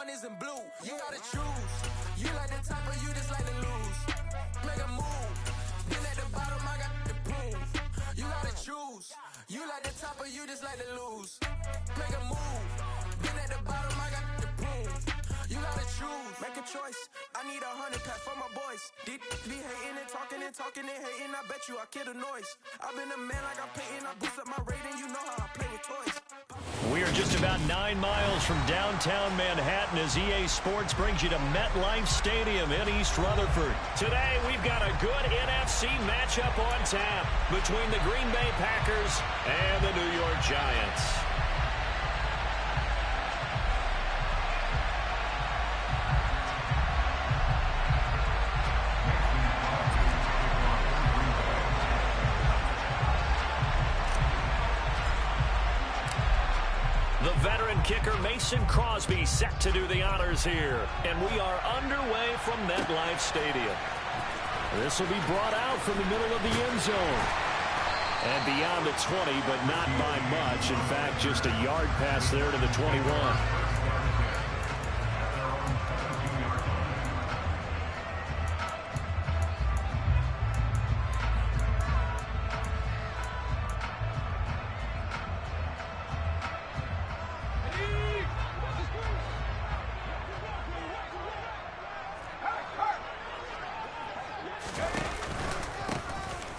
one isn't blue. You gotta choose. You like the top or you just like to lose. Make a move. Been at the bottom, I got the proof. You gotta choose. You like the top or you just like to lose. Make a move. Been at the bottom, I got the proof. You gotta choose. Make a choice. I need 100 pack for my boys. Be hating and talking and hating. I bet you I kill the noise. I've been a man like I'm Peyton. I boost up my rating. You know how I play with toys. We are just about 9 miles from downtown Manhattan as EA Sports brings you to MetLife Stadium in East Rutherford. Today, we've got a good NFC matchup on tap between the Green Bay Packers and the New York Giants. The veteran kicker Mason Crosby set to do the honors here. And we are underway from MetLife Stadium. This will be brought out from the middle of the end zone. And beyond the 20, but not by much. In fact, just a yard pass there to the 21.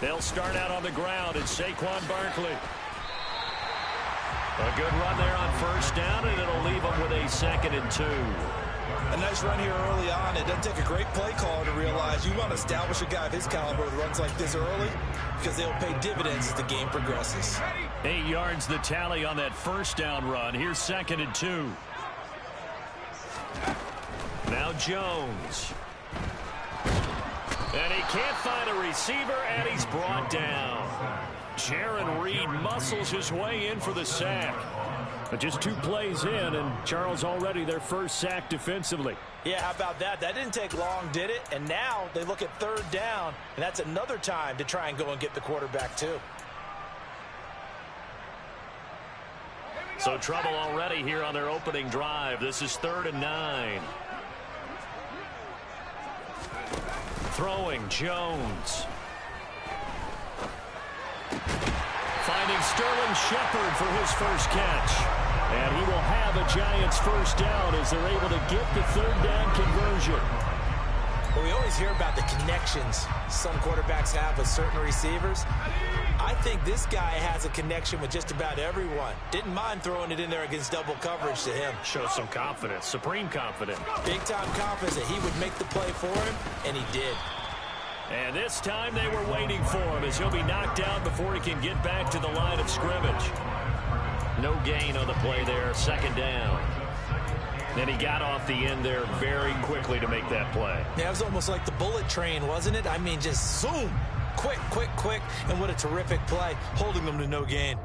They'll start out on the ground. It's Saquon Barkley. A good run there on first down, and it'll leave them with a 2nd and 2. A nice run here early on. It doesn't take a great play caller to realize you want to establish a guy of his caliber with runs like this early because they'll pay dividends as the game progresses. 8 yards the tally on that first down run. Here's 2nd and 2. Now Jones. And he can't find a receiver, and he's brought down. Jaron Reed muscles his way in for the sack. But just 2 plays in, and Charles already their first sack defensively. Yeah, how about that? That didn't take long, did it? And now they look at 3rd down, and that's another time to try and go and get the quarterback too. So trouble already here on their opening drive. This is 3rd and 9. Throwing, Jones. Finding Sterling Shepard for his first catch. And he will have a Giants first down as they're able to get the 3rd down conversion. Well, we always hear about the connections some quarterbacks have with certain receivers. I think this guy has a connection with just about everyone. Didn't mind throwing it in there against double coverage to him. Shows some confidence, supreme confidence. Big-time confidence that he would make the play for him, and he did. And this time they were waiting for him as he'll be knocked out before he can get back to the line of scrimmage. No gain on the play there, 2nd down. Then he got off the end there very quickly to make that play. Yeah, it was almost like the bullet train, wasn't it? I mean, just zoom. Quick, quick, quick. And what a terrific play, holding them to no gain.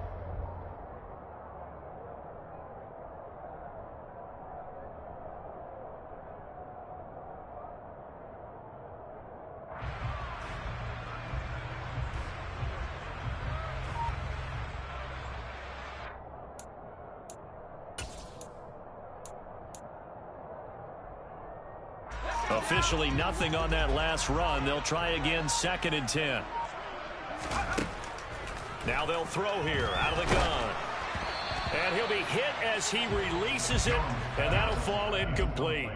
Officially nothing on that last run. They'll try again, 2nd and 10. Now they'll throw here out of the gun. And he'll be hit as he releases it, and that'll fall incomplete.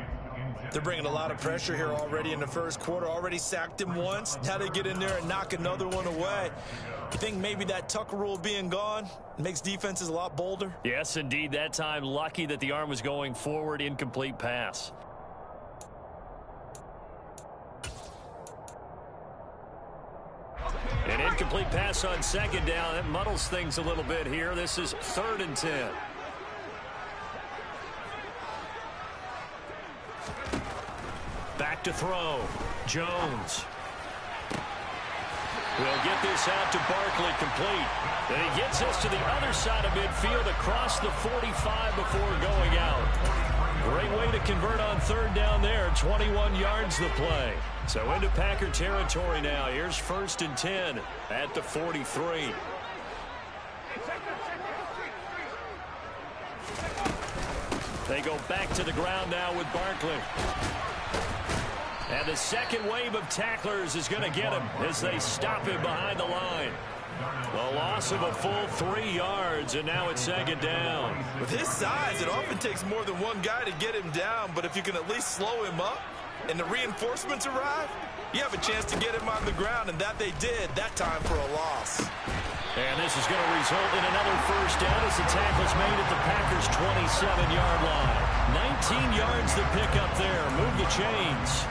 They're bringing a lot of pressure here already in the first quarter. Already sacked him once. Now they get in there and knock another one away. You think maybe that Tucker rule being gone makes defenses a lot bolder? Yes, indeed. That time, lucky that the arm was going forward, incomplete pass. An incomplete pass on 2nd down. That muddles things a little bit here. This is 3rd and 10. Back to throw. Jones. We'll get this out to Barkley complete. And he gets us to the other side of midfield across the 45 before going out. Great way to convert on 3rd down there. 21 yards the play. So into Packer territory now. Here's 1st and 10 at the 43. They go back to the ground now with Barkley. And the second wave of tacklers is going to get him as they stop him behind the line. A loss of a full 3 yards, and now it's second down. With his size, it often takes more than one guy to get him down, but if you can at least slow him up and the reinforcements arrive, you have a chance to get him on the ground, and that they did, that time for a loss. And this is going to result in another first down as the tackle's made at the Packers' 27-yard line. 19 yards to pick up there. Move the chains.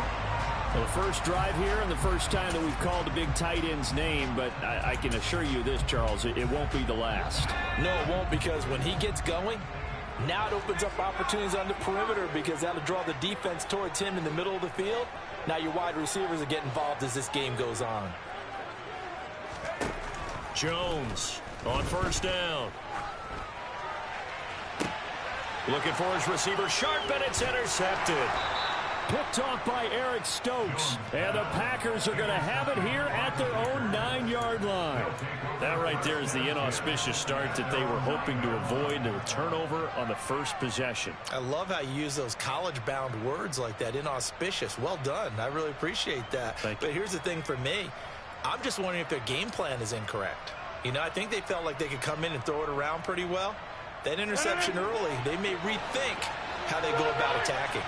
Well, the first drive here and the first time that we've called a big tight end's name, but I can assure you this, Charles, it won't be the last. No, it won't, because when he gets going, now it opens up opportunities on the perimeter because that'll draw the defense towards him in the middle of the field. Now your wide receivers will get involved as this game goes on. Jones on first down. Looking for his receiver, sharp, and it's intercepted. Picked off by Eric Stokes. And the Packers are going to have it here at their own 9-yard line. That right there is the inauspicious start that they were hoping to avoid, a turnover on the first possession. I love how you use those college-bound words like that, inauspicious. Well done. I really appreciate that. But here's the thing for me. I'm just wondering if their game plan is incorrect. You know, I think they felt like they could come in and throw it around pretty well. That interception early, they may rethink how they go about attacking.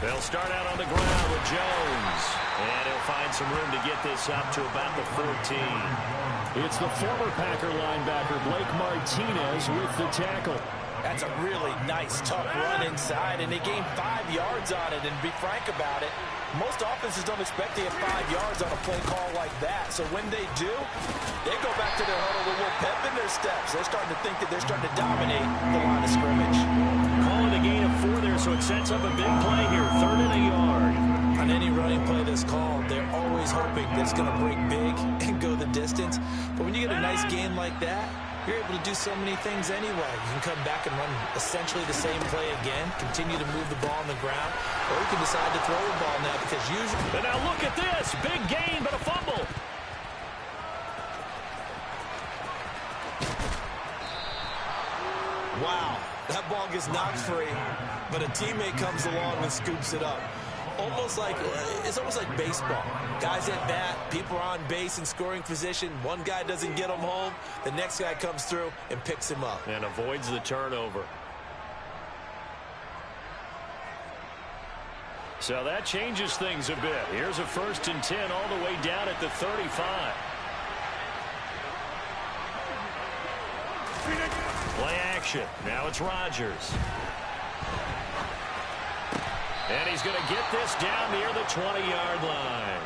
They'll start out on the ground with Jones. And he'll find some room to get this up to about the 14. It's the former Packer linebacker, Blake Martinez, with the tackle. That's a really nice, tough run inside, and they gained 5 yards on it. And to be frank about it, most offenses don't expect to get 5 yards on a play call like that. So when they do, they go back to their huddle with a little pep in their steps. They're starting to think that they're starting to dominate the line of scrimmage. Calling a gain of 4 there, so it sets up a big play here. 3rd and a yard. On any running play that's called, they're always hoping that it's going to break big and go the distance. But when you get a nice gain like that, you're able to do so many things anyway. You can come back and run essentially the same play again, continue to move the ball on the ground, or you can decide to throw the ball now because usually... And now look at this. Big gain, but a fumble. Wow, that ball gets knocked free, but a teammate comes along and scoops it up. It's almost like baseball. Guys at bat, people are on base in scoring position. One guy doesn't get him home. The next guy comes through and picks him up. And avoids the turnover. So that changes things a bit. Here's a 1st and 10 all the way down at the 35. Play action. Now it's Rodgers. And he's going to get this down near the 20-yard line.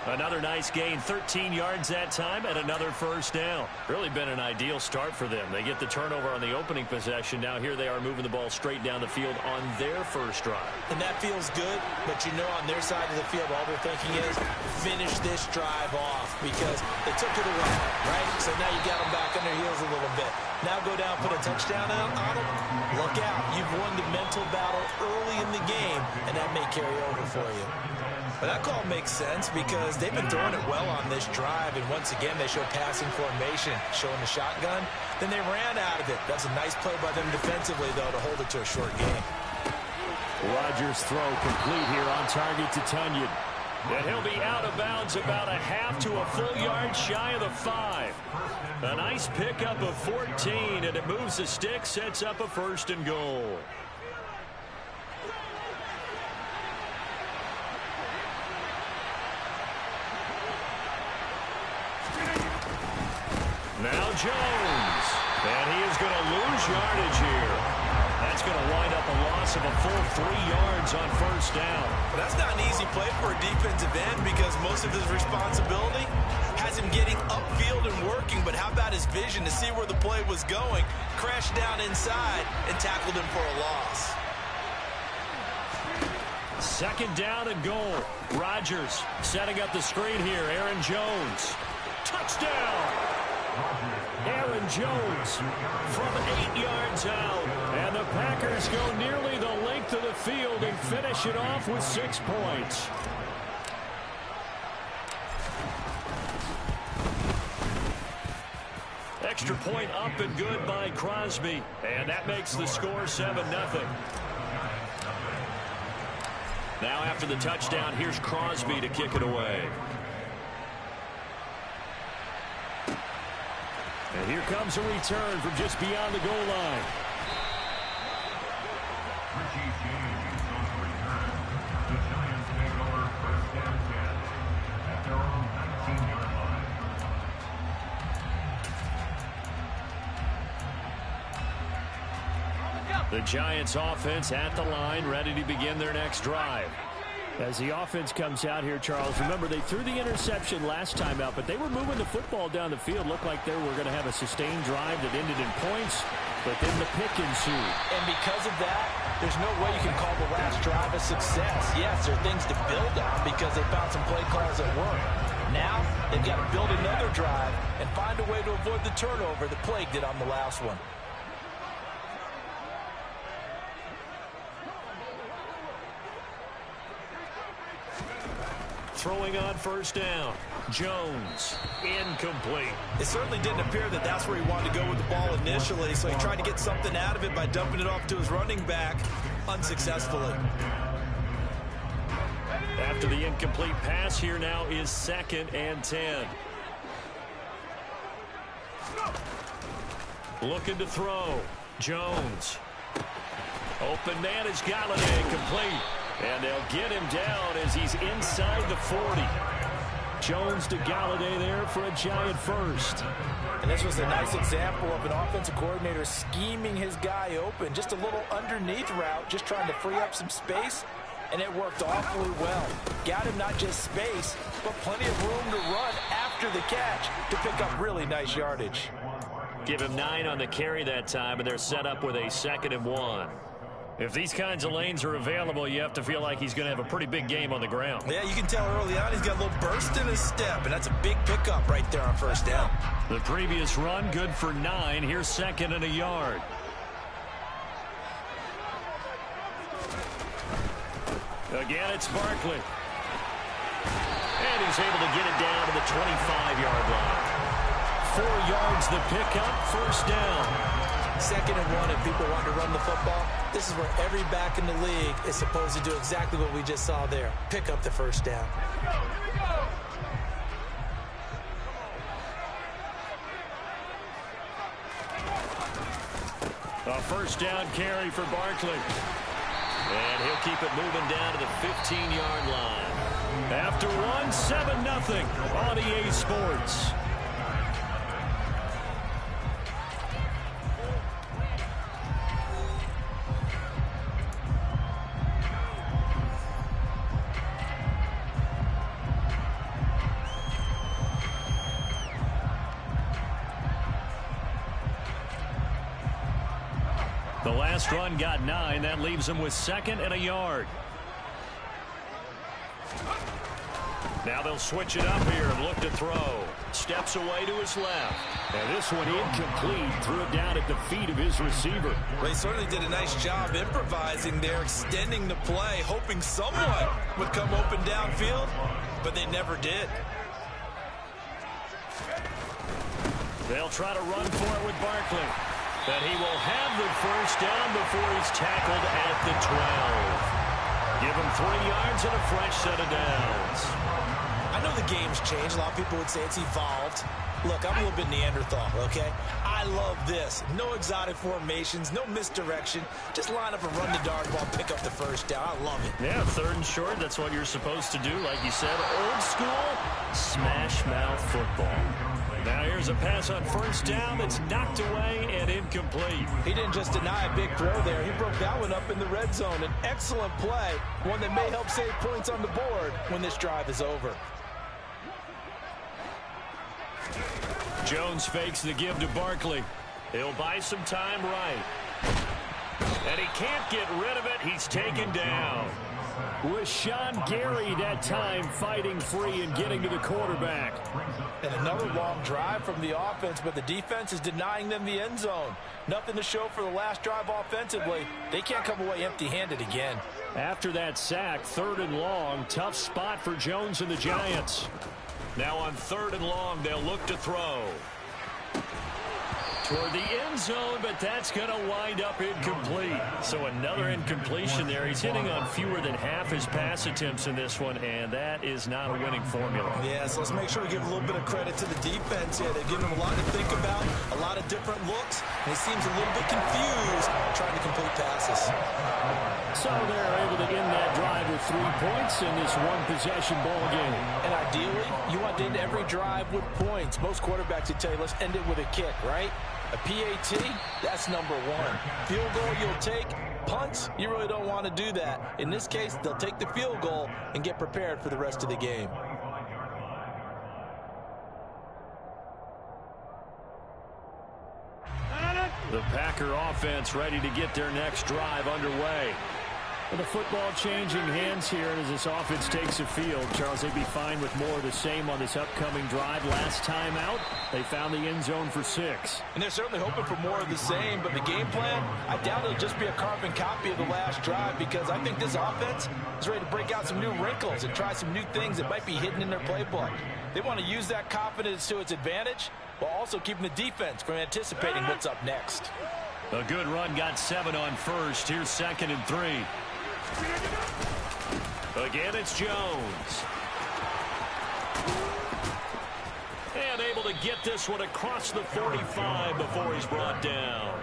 Another nice gain, 13 yards that time, and another first down. Really been an ideal start for them. They get the turnover on the opening possession. Now here they are moving the ball straight down the field on their first drive. And that feels good, but you know on their side of the field, all they're thinking is finish this drive off because they took it away, right? So now you got them back on their heels a little bit. Now go down, put a touchdown on them. Look out. You've won the mental battle early in the game, and that may carry over for you. But that call makes sense because they've been throwing it well on this drive, and once again they show passing formation, showing the shotgun. Then they ran out of it. That's a nice play by them defensively, though, to hold it to a short game. Rodgers' throw complete here on target to Tunyon. And he'll be out of bounds about a half to a full yard shy of the 5. A nice pickup of 14, and it moves the stick, sets up a 1st and goal. Now Jones, and he is going to lose yardage here. That's going to wind up a loss of a full 3 yards on first down. But that's not an easy play for a defensive end because most of his responsibility has him getting upfield and working, but how about his vision to see where the play was going, crashed down inside, and tackled him for a loss. 2nd down and goal. Rodgers setting up the screen here. Aaron Jones. Touchdown! Aaron Jones from 8 yards out. And the Packers go nearly the length of the field and finish it off with 6 points. extra point up and good by Crosby. And that makes the score 7-0. Now after the touchdown, here's Crosby to kick it away. And here comes a return from just beyond the goal line. The Giants offense at the line, ready to begin their next drive. As the offense comes out here, Charles, remember they threw the interception last time out, but they were moving the football down the field. Looked like they were going to have a sustained drive that ended in points, but then the pick ensued. And because of that, there's no way you can call the last drive a success. Yes, there are things to build on because they found some play calls that work. Now, they've got to build another drive and find a way to avoid the turnover that plagued it on the last one. Throwing on first down. Jones, incomplete. It certainly didn't appear that that's where he wanted to go with the ball initially, so he tried to get something out of it by dumping it off to his running back unsuccessfully. After the incomplete pass, here now is 2nd and 10. Looking to throw. Jones. Open man is Galladay, complete. And they'll get him down as he's inside the 40. Jones to Galladay there for a Giant first. And this was a nice example of an offensive coordinator scheming his guy open. Just a little underneath route, just trying to free up some space. And it worked awfully well. Got him not just space, but plenty of room to run after the catch to pick up really nice yardage. Give him 9 on the carry that time, and they're set up with a 2nd and 1. If these kinds of lanes are available, you have to feel like he's going to have a pretty big game on the ground. Yeah, you can tell early on he's got a little burst in his step, and that's a big pickup right there on first down. The previous run, good for 9. Here's 2nd and a yard. Again, it's Barkley. And he's able to get it down to the 25-yard line. 4 yards the pickup, first down. 2nd and 1, if people want to run the football, this is where every back in the league is supposed to do exactly what we just saw there. Pick up the first down. A first down carry for Barkley. And he'll keep it moving down to the 15-yard line. After one, 7-0 on EA Sports. The last run got 9. That leaves him with 2nd and a yard. Now they'll switch it up here and look to throw. Steps away to his left. And this one incomplete. Threw it down at the feet of his receiver. They certainly did a nice job improvising there, extending the play, hoping someone would come open downfield, but they never did. They'll try to run for it with Barkley. But he will have the first down before he's tackled at the 12. Give him 3 yards and a fresh set of downs. I know the game's changed. A lot of people would say it's evolved. Look, I'm a little bit Neanderthal, okay? I love this. No exotic formations, no misdirection. Just line up and run the dart ball, pick up the first down. I love it. Yeah, 3rd and short, that's what you're supposed to do. Like you said, old school, smash mouth football. Now here's a pass on first down that's knocked away and incomplete. He didn't just deny a big throw there. He broke that one up in the red zone. An excellent play, one that may help save points on the board when this drive is over. Jones fakes the give to Barkley. He'll buy some time right. And he can't get rid of it. He's taken down. With Sean Gary that time fighting free and getting to the quarterback. And another long drive from the offense, but the defense is denying them the end zone. Nothing to show for the last drive offensively. They can't come away empty-handed again. After that sack, 3rd and long, tough spot for Jones and the Giants. Now on 3rd and long, they'll look to throw. Toward the end zone, but that's going to wind up incomplete. So another incompletion there. He's hitting on fewer than half his pass attempts in this one, and that is not a winning formula. Yeah, so let's make sure we give a little bit of credit to the defense here. They've given him a lot to think about, a lot of different looks, and he seems a little bit confused trying to complete passes. So they're able to end that drive with 3 points in this one-possession ball game. And ideally, you want to end every drive with points. Most quarterbacks would tell you, let's end it with a kick, right? A PAT, that's number one. Field goal you'll take. Punts, you really don't want to do that. In this case, they'll take the field goal and get prepared for the rest of the game. The Packer offense ready to get their next drive underway. With the football changing hands here as this offense takes the field, Charles, they'd be fine with more of the same on this upcoming drive. Last time out, they found the end zone for 6. And they're certainly hoping for more of the same, but the game plan, I doubt it'll just be a carbon copy of the last drive, because I think this offense is ready to break out some new wrinkles and try some new things that might be hidden in their playbook. They want to use that confidence to its advantage while also keeping the defense from anticipating what's up next. A good run got 7 on first. Here's 2nd and 3. Again, it's Jones. And able to get this one across the 45 before he's brought down.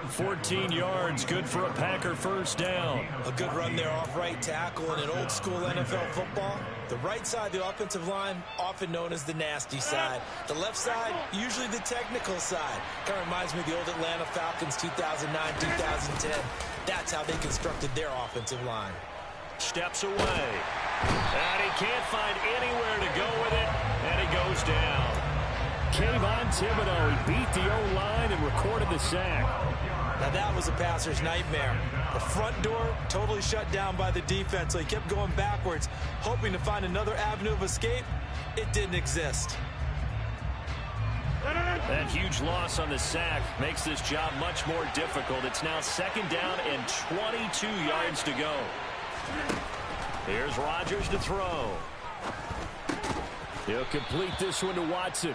14 yards, good for a Packer first down. A good run there off right tackle in an old school NFL football. The right side of the offensive line, often known as the nasty side. The left side, usually the technical side. Kind of reminds me of the old Atlanta Falcons 2009, 2010. That's how they constructed their offensive line. Steps away. And he can't find anywhere to go with it, and he goes down. Kayvon Thibodeau, he beat the O-line and recorded the sack. Now that was a passer's nightmare. The front door totally shut down by the defense, so he kept going backwards, hoping to find another avenue of escape. It didn't exist. That huge loss on the sack makes this job much more difficult. It's now 2nd down and 22 yards to go. Here's Rodgers to throw. He'll complete this one to Watson.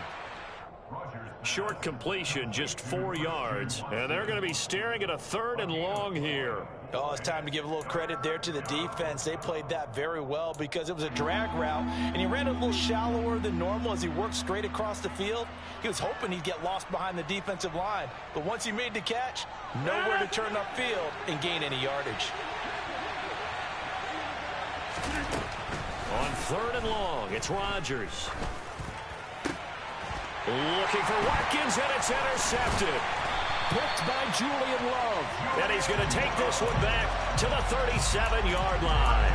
Short completion, just 4 yards. And they're going to be staring at a 3rd and long here. Oh, it's time to give a little credit there to the defense. They played that very well because it was a drag route, and he ran a little shallower than normal as he worked straight across the field. He was hoping he'd get lost behind the defensive line, but once he made the catch, nowhere to turn upfield and gain any yardage. On 3rd and long, it's Rodgers. Looking for Watkins, and it's intercepted. Picked by Julian Love. And he's going to take this one back to the 37-yard line.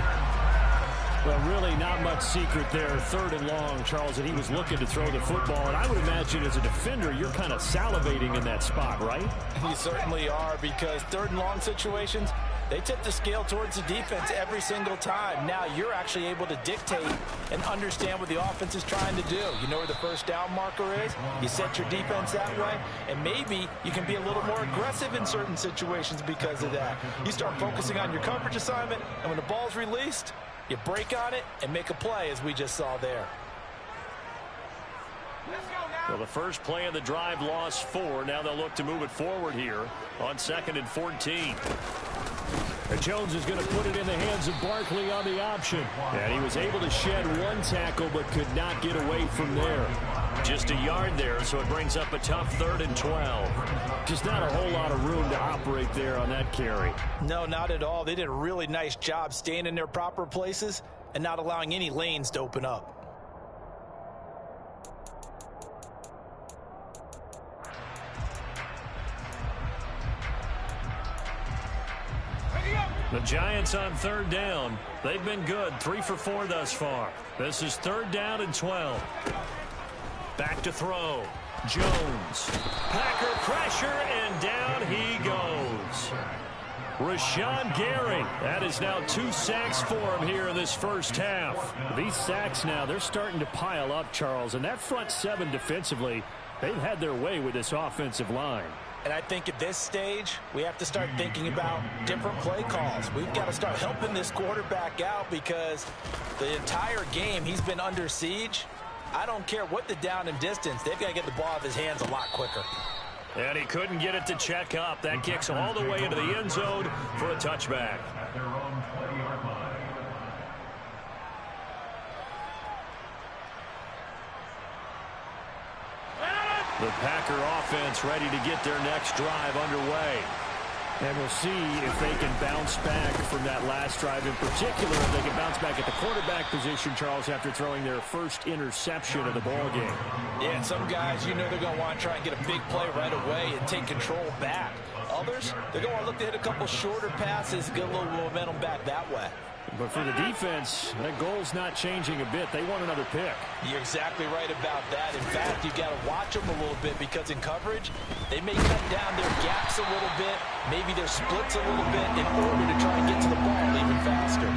Well, really not much secret there. 3rd and long, Charles, that he was looking to throw the football. And I would imagine as a defender, you're kind of salivating in that spot, right? You certainly are, because 3rd and long situations, they tip the scale towards the defense every single time. Now you're actually able to dictate and understand what the offense is trying to do. You know where the first down marker is. You set your defense that way, and maybe you can be a little more aggressive in certain situations because of that. You start focusing on your coverage assignment, and when the ball's released, you break on it and make a play, as we just saw there. Well, the first play of the drive lost 4. Now they'll look to move it forward here on 2nd and 14. And Jones is going to put it in the hands of Barkley on the option. And he was able to shed 1 tackle but could not get away from there. Just a yard there, so it brings up a tough 3rd and 12. Just not a whole lot of room to operate there on that carry. No, not at all. They did a really nice job staying in their proper places and not allowing any lanes to open up. The Giants on 3rd down. They've been good, 3 for 4 thus far. This is 3rd down and 12. Back to throw. Jones. Packer pressure, and down he goes. Rashawn Gary. That is now 2 sacks for him here in this first half. These sacks now, they're starting to pile up, Charles. And that front 7 defensively, they've had their way with this offensive line. And I think at this stage, we have to start thinking about different play calls. We've got to start helping this quarterback out because the entire game he's been under siege. I don't care what the down and distance. They've got to get the ball out of his hands a lot quicker. And he couldn't get it to check up. That kicks all the way into the end zone for a touchback. The Packer offense ready to get their next drive underway. And we'll see if they can bounce back from that last drive. In particular, if they can bounce back at the quarterback position, Charles, after throwing their first interception of the ball game. Yeah, and some guys, you know they're going to want to try and get a big play right away and take control back. Others, they're going to look to hit a couple shorter passes, get a little momentum back that way. But for the defense, that goal's not changing a bit. They want another pick. You're exactly right about that. In fact, you've got to watch them a little bit because in coverage, they may cut down their gaps a little bit, maybe their splits a little bit in order to try and get to the ball even faster.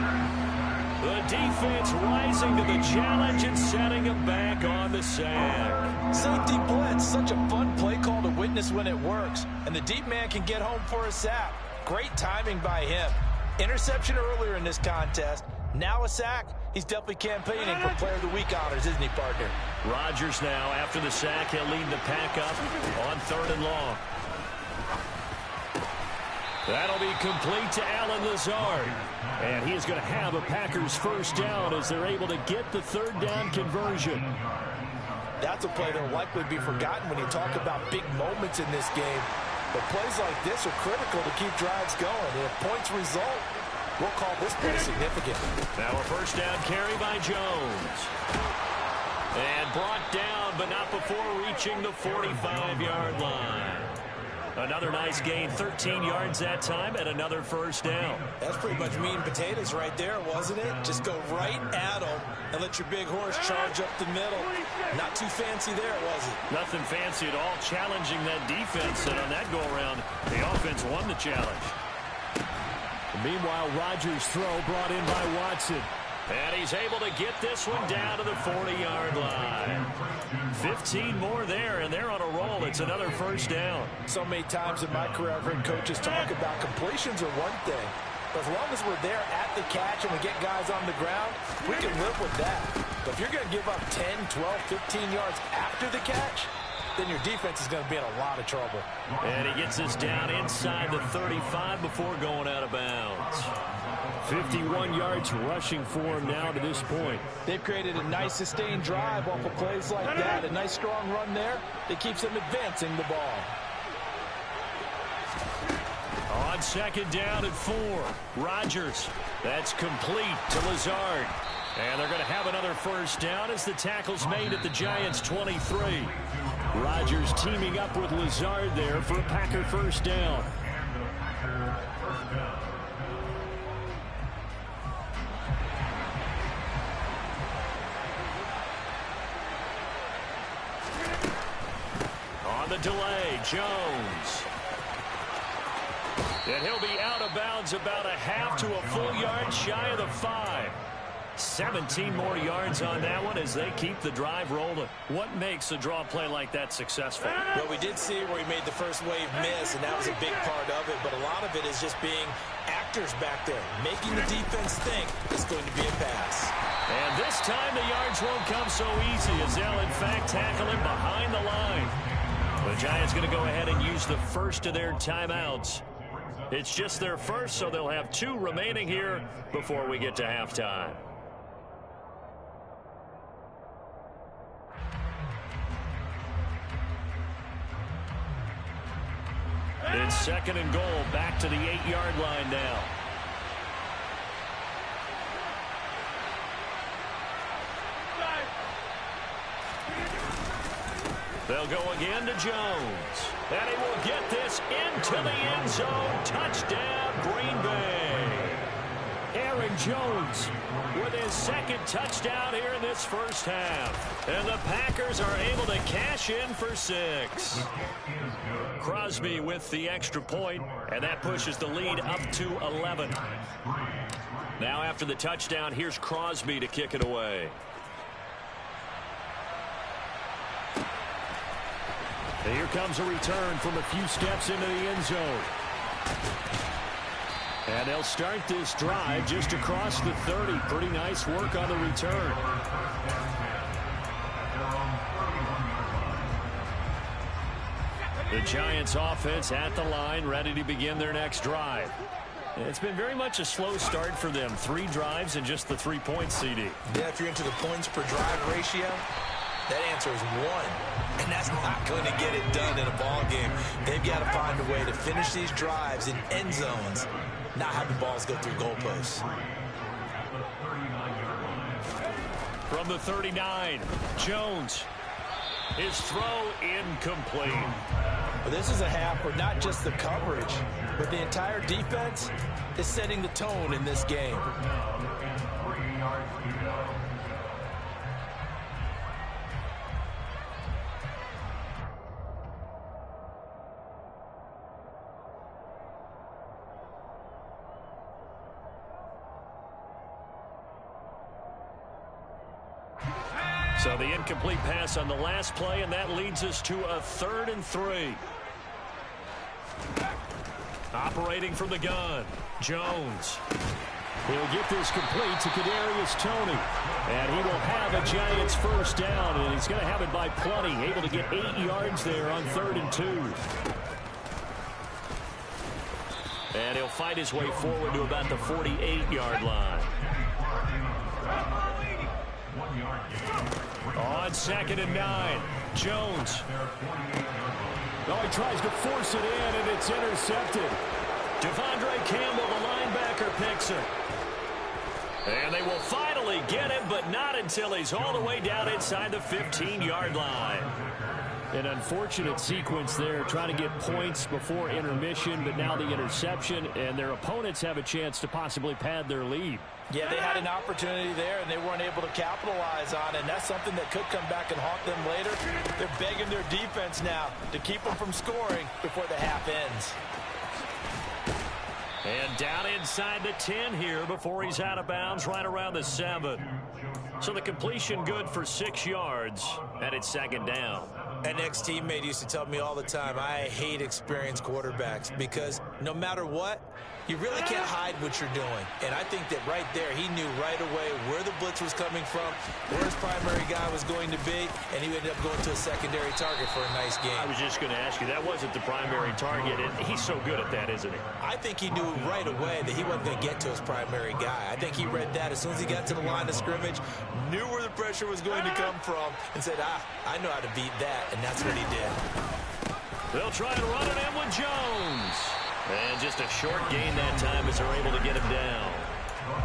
The defense rising to the challenge and setting them back on the sack. Safety blitz, such a fun play call to witness when it works. And the deep man can get home for a sack. Great timing by him. Interception earlier in this contest. Now a sack. He's definitely campaigning for Player of the Week honors, isn't he, partner? Rodgers now, after the sack, he'll lead the pack up on 3rd and long. That'll be complete to Allen Lazard. And he is going to have a Packers first down as they're able to get the 3rd down conversion. That's a play that will likely be forgotten when you talk about big moments in this game. But plays like this are critical to keep drives going. And if points result, we'll call this play significant. Now a first down carry by Jones. And brought down, but not before reaching the 45-yard line. Another nice gain, 13 yards that time, and another first down. That's pretty much meat and potatoes right there, wasn't it? Just go right at them and let your big horse charge up the middle. Not too fancy there, was it? Nothing fancy at all, challenging that defense, and on that go-around, the offense won the challenge. Meanwhile, Rodgers' throw brought in by Watson. And he's able to get this one down to the 40-yard line. 15 more there, and they're on a roll. It's another first down. So many times in my career, I've heard coaches talk about completions are one thing. But as long as we're there at the catch and we get guys on the ground, we can live with that. But if you're going to give up 10, 12, 15 yards after the catch, then your defense is going to be in a lot of trouble. And he gets us down inside the 35 before going out of bounds. 51 yards rushing for him now to this point. They've created a nice sustained drive off of plays like that. A nice strong run there that keeps them advancing the ball. On 2nd down and 4. Rodgers. That's complete to Lazard. And they're going to have another first down as the tackle's made at the Giants' 23. Rodgers teaming up with Lazard there for a Packer first down. On the delay, Jones. And he'll be out of bounds about a half to a full yard shy of the 5. 17 more yards on that one as they keep the drive rolling. What makes a draw play like that successful? Well, we did see where he made the first wave miss, and that was a big part of it. But a lot of it is just being actors back there, making the defense think it's going to be a pass. And this time the yards won't come so easy as they'll, in fact, tackle him behind the line. The Giants going to go ahead and use the first of their timeouts. It's just their first, so they'll have 2 remaining here before we get to halftime. It's 2nd and goal, back to the 8-yard line now. They'll go again to Jones. And he will get this into the end zone. Touchdown, Green Bay. Aaron Jones with his 2nd touchdown here in this first half. And the Packers are able to cash in for 6. Crosby with the extra point, and that pushes the lead up to 11. Now after the touchdown, here's Crosby to kick it away. And here comes a return from a few steps into the end zone. And they'll start this drive just across the 30. Pretty nice work on the return. The Giants offense at the line, ready to begin their next drive. It's been very much a slow start for them. 3 drives and just the 3 points, CD. Yeah, if you're into the points per drive ratio, that answer is 1. And that's not going to get it done in a ball game. They've got to find a way to finish these drives in end zones, not have the balls go through goalposts. From the 39, Jones. His throw incomplete. Well, this is a half where not just the coverage, but the entire defense is setting the tone in this game. So the incomplete pass on the last play, and that leads us to a 3rd and 3. Operating from the gun, Jones. He'll get this complete to Kadarius Toney. And he will have a Giants first down, and he's going to have it by plenty. Able to get 8 yards there on 3rd and 2. And he'll fight his way forward to about the 48-yard line. On 2nd and 9, Jones. Oh, he tries to force it in, and it's intercepted. Devondre Campbell, the linebacker, picks it. And they will finally get him, but not until he's all the way down inside the 15-yard line. An unfortunate sequence there, trying to get points before intermission, but now the interception, and their opponents have a chance to possibly pad their lead. Yeah, they had an opportunity there, and they weren't able to capitalize on it, and that's something that could come back and haunt them later. They're begging their defense now to keep them from scoring before the half ends. And down inside the 10 here before he's out of bounds, right around the 7. So the completion good for 6 yards, and it's 2nd down. An ex-teammate used to tell me all the time, I hate experienced quarterbacks because no matter what, you really can't hide what you're doing. And I think that right there, he knew right away where the blitz was coming from, where his primary guy was going to be, and he ended up going to a secondary target for a nice game. I was just going to ask you, that wasn't the primary target, and he's so good at that, isn't he? I think he knew right away that he wasn't going to get to his primary guy. I think he read that as soon as he got to the line of scrimmage, knew where the pressure was going to come from, and said, I know how to beat that, and that's what he did. They'll try and run it in with Jones. And just a short gain that time as they're able to get him down.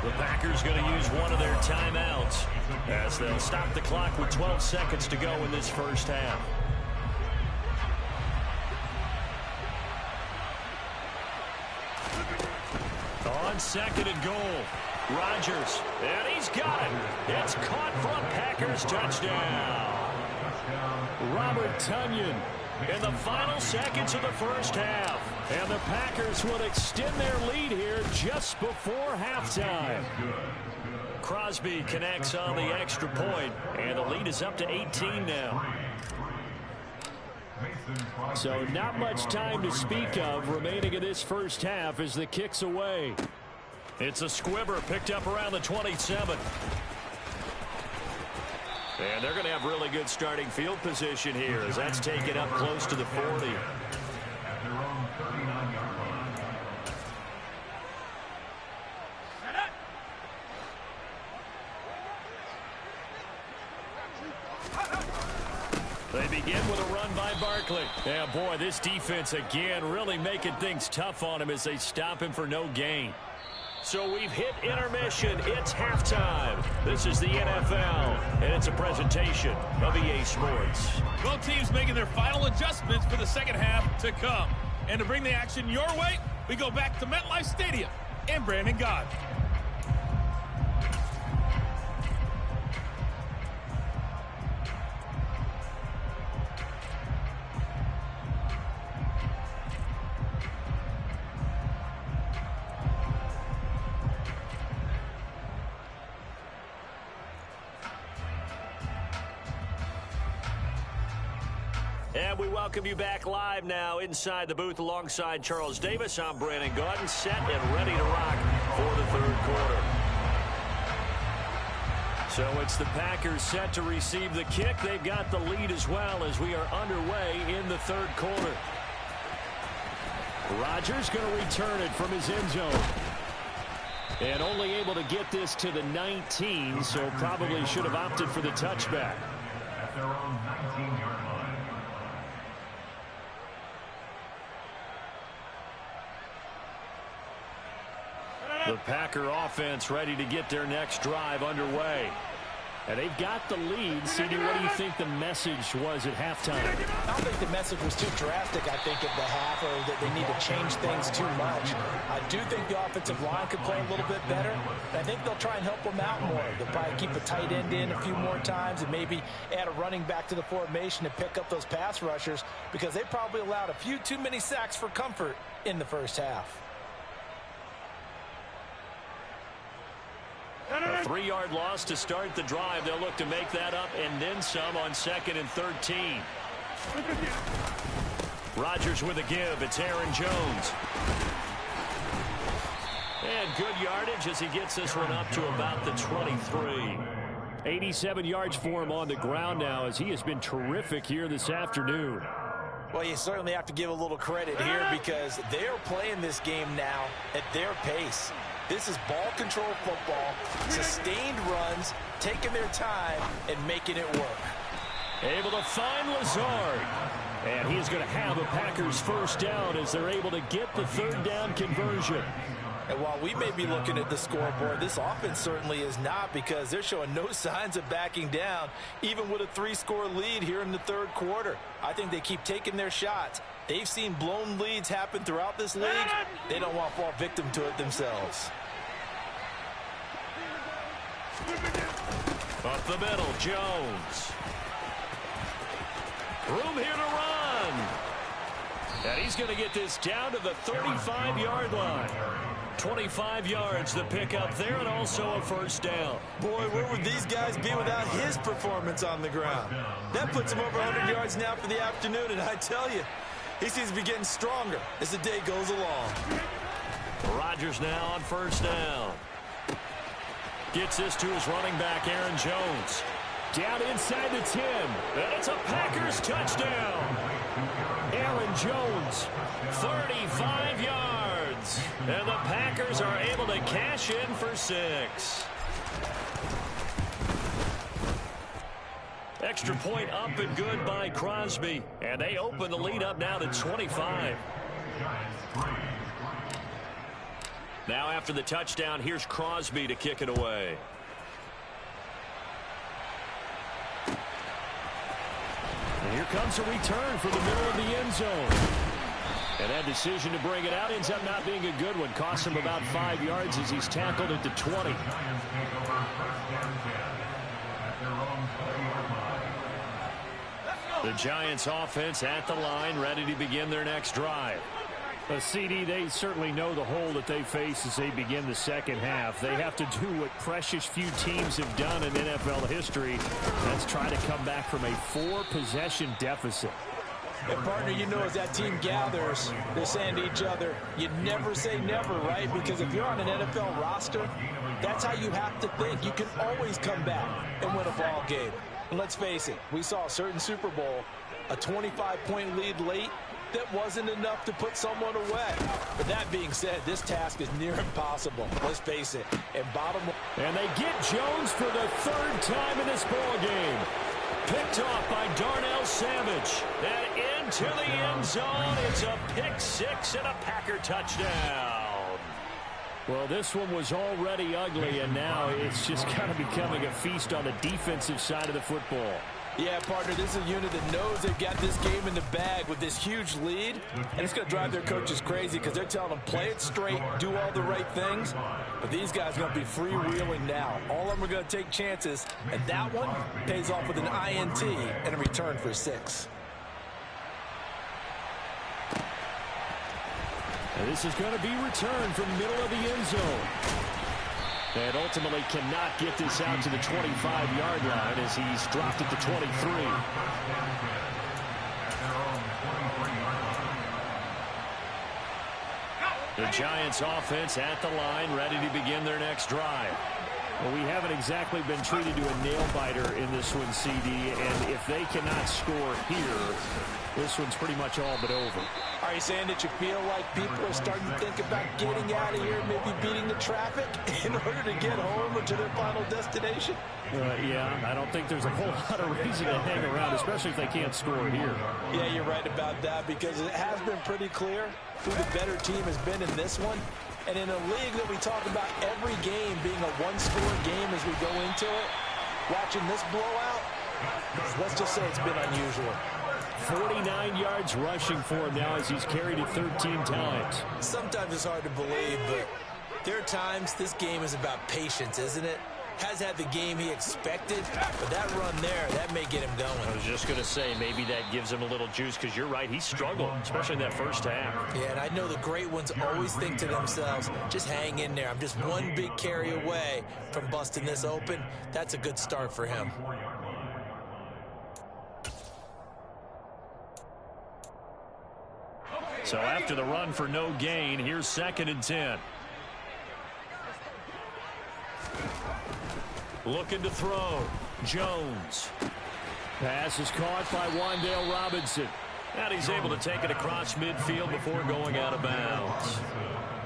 The Packers going to use one of their timeouts as they'll stop the clock with 12 seconds to go in this first half. On 2nd and goal, Rodgers, and he's got it. It's caught for a Packers touchdown. Robert Tonyan in the final seconds of the first half. And the Packers will extend their lead here just before halftime. Crosby connects on the extra point, and the lead is up to 18 now. So not much time to speak of remaining in this first half as the kick's away. It's a squibber picked up around the 27. And they're going to have really good starting field position here as that's taken up close to the 40. They begin with a run by Barkley. Yeah, boy, this defense again really making things tough on him as they stop him for no gain. So we've hit intermission. It's halftime. This is the NFL, and it's a presentation of EA Sports. Both teams making their final adjustments for the second half to come. And to bring the action your way, we go back to MetLife Stadium in Brandon God. And we welcome you back live now inside the booth alongside Charles Davis. I'm Brandon Gaudin, set and ready to rock for the third quarter. So it's the Packers set to receive the kick. They've got the lead as well as we are underway in the third quarter. Rodgers going to return it from his end zone. And only able to get this to the 19, so probably should have opted for the touchback. At their own 19-yard line. The Packer offense ready to get their next drive underway. And they've got the lead. CD, what do you think the message was at halftime? I don't think the message was too drastic, I think, at the half, or that they need to change things too much. I do think the offensive line could play a little bit better. I think they'll try and help them out more. They'll probably keep a tight end in a few more times and maybe add a running back to the formation to pick up those pass rushers, because they probably allowed a few too many sacks for comfort in the first half. A 3-yard loss to start the drive. They'll look to make that up and then some on 2nd and 13. Rodgers with a give. It's Aaron Jones. And good yardage as he gets this one up to about the 23. 87 yards for him on the ground now, as he has been terrific here this afternoon. Well, you certainly have to give a little credit here, because they're playing this game now at their pace. This is ball control football, sustained runs, taking their time and making it work. Able to find Lazard. And he's going to have a Packers first down as they're able to get the 3rd down conversion. And while we may be looking at the scoreboard, this offense certainly is not, because they're showing no signs of backing down, even with a 3-score lead here in the 3rd quarter. I think they keep taking their shots. They've seen blown leads happen throughout this league. They don't want to fall victim to it themselves. Up the middle, Jones. Room here to run. And he's going to get this down to the 35-yard line. 25 yards the pickup there, and also a first down. Boy, where would these guys be without his performance on the ground? That puts him over 100 yards now for the afternoon, and I tell you, he seems to be getting stronger as the day goes along. Rodgers now on first down. Gets this to his running back, Aaron Jones. Down inside the 10. And it's a Packers touchdown. Aaron Jones. 35 yards. And the Packers are able to cash in for 6. Extra point up and good by Crosby. And they open the lead up now to 25. Now after the touchdown, here's Crosby to kick it away. And here comes a return from the middle of the end zone. And that decision to bring it out ends up not being a good one. Costs him about 5 yards as he's tackled at the 20. The Giants offense at the line, ready to begin their next drive. CD, they certainly know the hole that they face as they begin the second half. They have to do what precious few teams have done in NFL history. That's try to come back from a 4-possession deficit. And partner, you know, as that team gathers, they're saying to each other, you never say never, right? Because if you're on an NFL roster, that's how you have to think. You can always come back and win a ball game. And let's face it, we saw a certain Super Bowl, a 25-point lead late, that wasn't enough to put someone away. But that being said, this task is near impossible. Let's face it. And and they get Jones for the 3rd time in this ball game. Picked off by Darnell Savage. And into the end zone. It's a pick 6 and a Packer touchdown. Well, this one was already ugly, and now it's just kind of becoming a feast on the defensive side of the football. Yeah, partner, this is a unit that knows they've got this game in the bag with this huge lead, and it's going to drive their coaches crazy because they're telling them play it straight, do all the right things, but these guys are going to be freewheeling now. All of them are going to take chances, and that one pays off with an INT and a return for 6. And this is going to be returned from the middle of the end zone. And ultimately cannot get this out to the 25-yard line as he's dropped at the 23. The Giants offense at the line, ready to begin their next drive. Well, we haven't exactly been treated to a nail-biter in this one, CD, and if they cannot score here, This one's pretty much all but over. Are you saying that you feel like people are starting to think about getting out of here, maybe beating the traffic in order to get home or to their final destination? Yeah, I don't think there's a whole lot of reason to hang around, especially if they can't score here. Yeah, you're right about that, because it has been pretty clear who the better team has been in this one. And in a league that we talk about every game being a one-score game as we go into it, watching this blowout, let's just say it's been unusual. 49 yards rushing for him now as he's carried it 13 times. Sometimes it's hard to believe, but there are times this game is about patience, isn't it? Has had the game he expected, but that run there, that may get him going. I was just going to say, maybe that gives him a little juice, because you're right, he struggled, especially in that first half. Yeah, and I know the great ones always think to themselves, just hang in there. I'm just one big carry away from busting this open. That's a good start for him. So after the run for no gain, here's 2nd and 10. Looking to throw. Jones. Pass is caught by Wan'Dale Robinson. And he's able to take it across midfield before going out of bounds.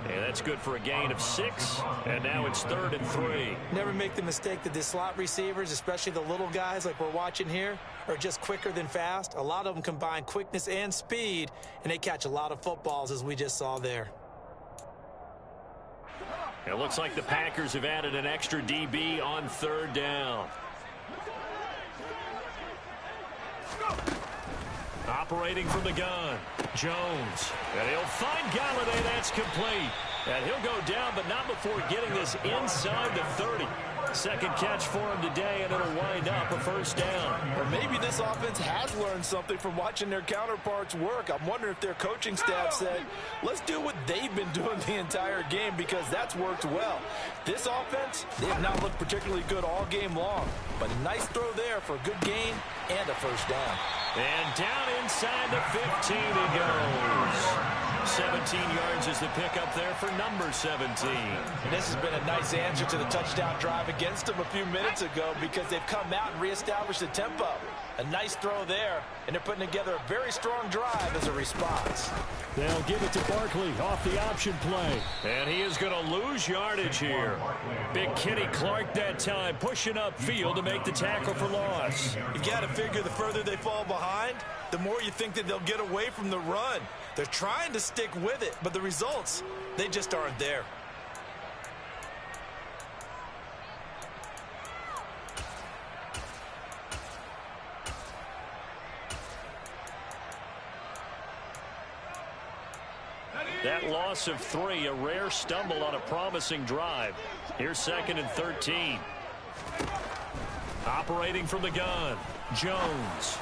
And that's good for a gain of 6. And now it's 3rd and 3. Never make the mistake that the slot receivers, especially the little guys like we're watching here, are just quicker than fast. A lot of them combine quickness and speed, and they catch a lot of footballs, as we just saw there. It looks like the Packers have added an extra DB on 3rd down. Operating from the gun, Jones. And he'll find Galladay. That's complete. And he'll go down, but not before getting this inside the 30. Second catch for him today, and it'll wind up a 1st down. Or maybe this offense has learned something from watching their counterparts work. I'm wondering if their coaching staff said, let's do what they've been doing the entire game, because that's worked well. This offense, they have not looked particularly good all game long. But a nice throw there for a good gain and a 1st down. And down inside the 15 he goes. 17 yards is the pickup there for number 17. And this has been a nice answer to the touchdown drive against them a few minutes ago, because they've come out and reestablished the tempo. A nice throw there, and they're putting together a very strong drive as a response. They'll give it to Barkley off the option play. And he is going to lose yardage here. Big Kenny Clark that time, pushing upfield to make the tackle for loss. You got to figure the further they fall behind, the more you think that they'll get away from the run. They're trying to stick with it, but the results, they just aren't there. That loss of 3, a rare stumble on a promising drive. Here's 2nd and 13. Operating from the gun, Jones.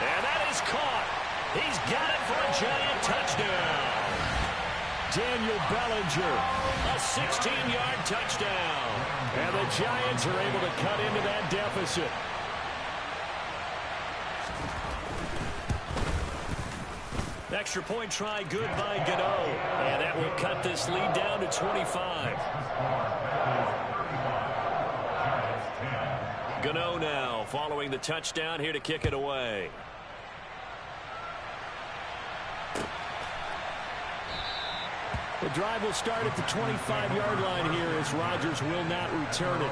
And that is caught. He's got it for a giant touchdown. Daniel Bellinger. A 16-yard touchdown. And the Giants are able to cut into that deficit. Extra point try good by Gano. And that will cut this lead down to 25. Gano now following the touchdown here to kick it away. The drive will start at the 25-yard line here as Rodgers will not return it.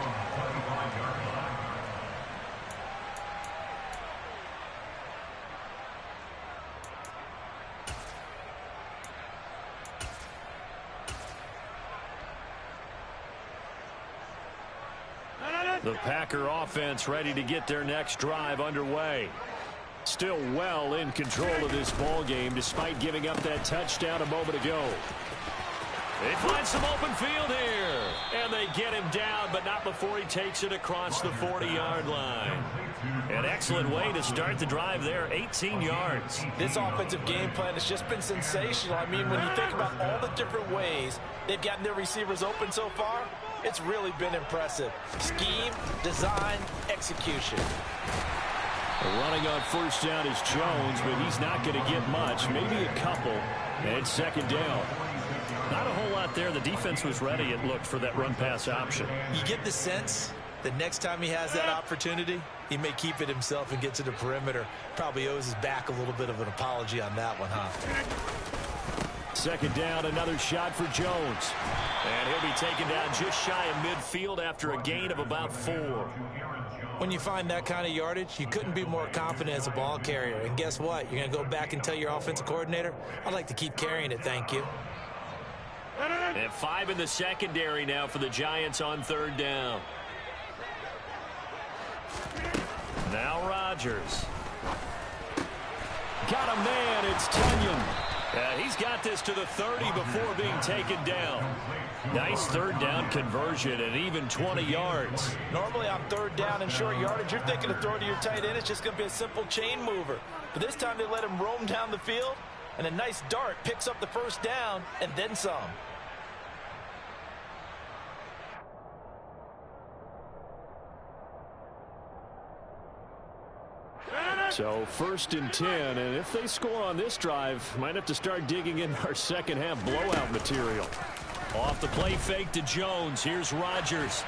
The Packer offense ready to get their next drive underway. Still well in control of this ball game despite giving up that touchdown a moment ago. They find some open field here. And they get him down, but not before he takes it across the 40-yard line. An excellent way to start the drive there, 18 yards. This offensive game plan has just been sensational. I mean, when you think about all the different ways they've gotten their receivers open so far, it's really been impressive. Scheme, design, execution. Running on 1st down is Jones, but he's not going to get much, maybe a couple. And it's 2nd down. Not a whole lot there. The defense was ready, it looked, for that run-pass option. You get the sense that next time he has that opportunity, He may keep it himself and get to the perimeter. Probably owes his back a little bit of an apology on that one, huh? Second down, another shot for Jones. And he'll be taken down just shy of midfield after a gain of about 4. When you find that kind of yardage, you couldn't be more confident as a ball carrier. And guess what? You're going to go back and tell your offensive coordinator, I'd like to keep carrying it, thank you. And 5 in the secondary now for the Giants on third down. Now Rodgers. Got a man, it's Tunyon. He's got this to the 30 before being taken down. Nice third down conversion and even 20 yards. Normally on third down and short yardage, you're thinking of throwing to your tight end. It's just going to be a simple chain mover. But this time they let him roam down the field, and a nice dart picks up the first down and then some. So 1st and 10, and if they score on this drive, might have to start digging in our second half blowout material. Off the play fake to Jones. Here's Rodgers.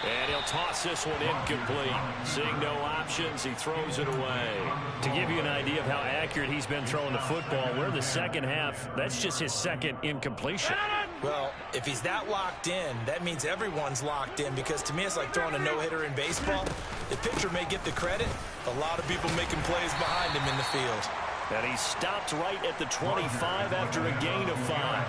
And he'll toss this one incomplete. Seeing no options, he throws it away. To give you an idea of how accurate he's been throwing the football, we're in the second half. That's just his second incompletion. Well, if he's that locked in, that means everyone's locked in, because to me it's like throwing a no-hitter in baseball. The pitcher may get the credit, a lot of people making plays behind him in the field. And he stopped right at the 25 after a gain of 5.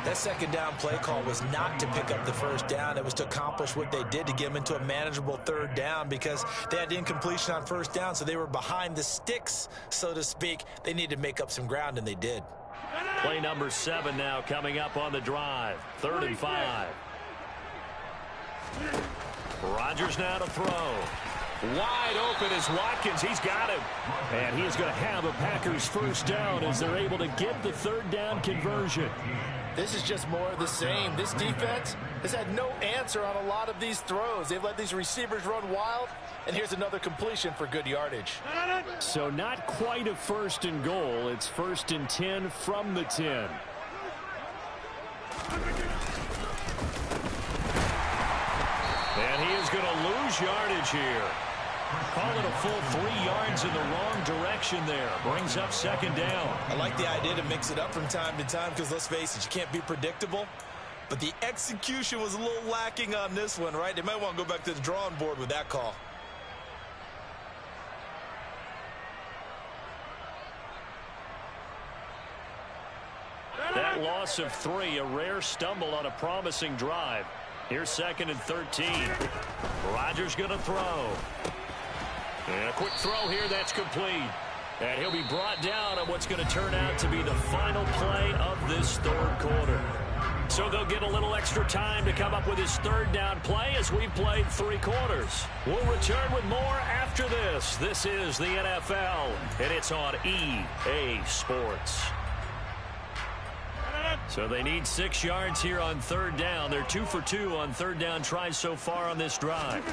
That second down play call was not to pick up the first down. It was to accomplish what they did, to get them into a manageable third down, because they had incompletion on first down, so they were behind the sticks, so to speak. They needed to make up some ground, and they did. Play number 7 now coming up on the drive. 3rd and 5. Rodgers now to throw. Wide open is Watkins. He's got him. And he is going to have a Packers first down as they're able to get the third down conversion. This is just more of the same. This defense has had no answer on a lot of these throws. They've let these receivers run wild, and here's another completion for good yardage. So not quite a 1st and goal. It's 1st and 10 from the 10. And he is going to lose yardage here. Call it a full 3 yards in the wrong direction there. Brings up second down. I like the idea to mix it up from time to time, because let's face it, you can't be predictable. But the execution was a little lacking on this one, right? They might want to go back to the drawing board with that call. That loss of 3, a rare stumble on a promising drive. Here's 2nd and 13. Rodgers going to throw. And a quick throw here, that's complete. And he'll be brought down on what's going to turn out to be the final play of this 3rd quarter. So they'll get a little extra time to come up with his 3rd down play as we've played 3 quarters. We'll return with more after this. This is the NFL, and it's on EA Sports. So they need 6 yards here on 3rd down. They're 2 for 2 on 3rd down tries so far on this drive.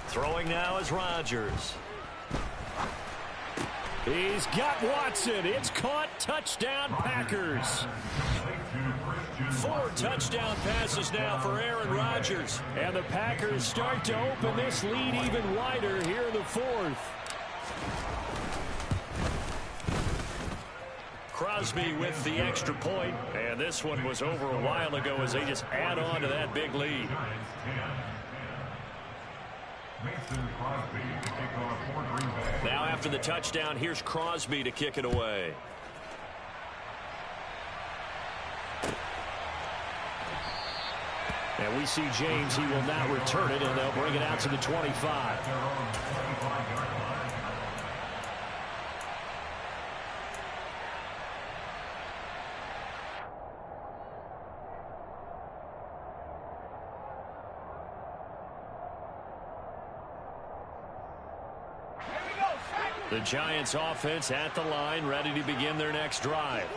Throwing now is Rodgers. He's got Watson. It's caught. Touchdown, Packers. 4 touchdown passes now for Aaron Rodgers. And the Packers start to open this lead even wider here in the 4th. Crosby with the extra point. And this one was over a while ago as they just add on to that big lead. Now after the touchdown, here's Crosby to kick it away. And we see James. He will not return it, and they'll bring it out to the 25. The Giants offense at the line, ready to begin their next drive.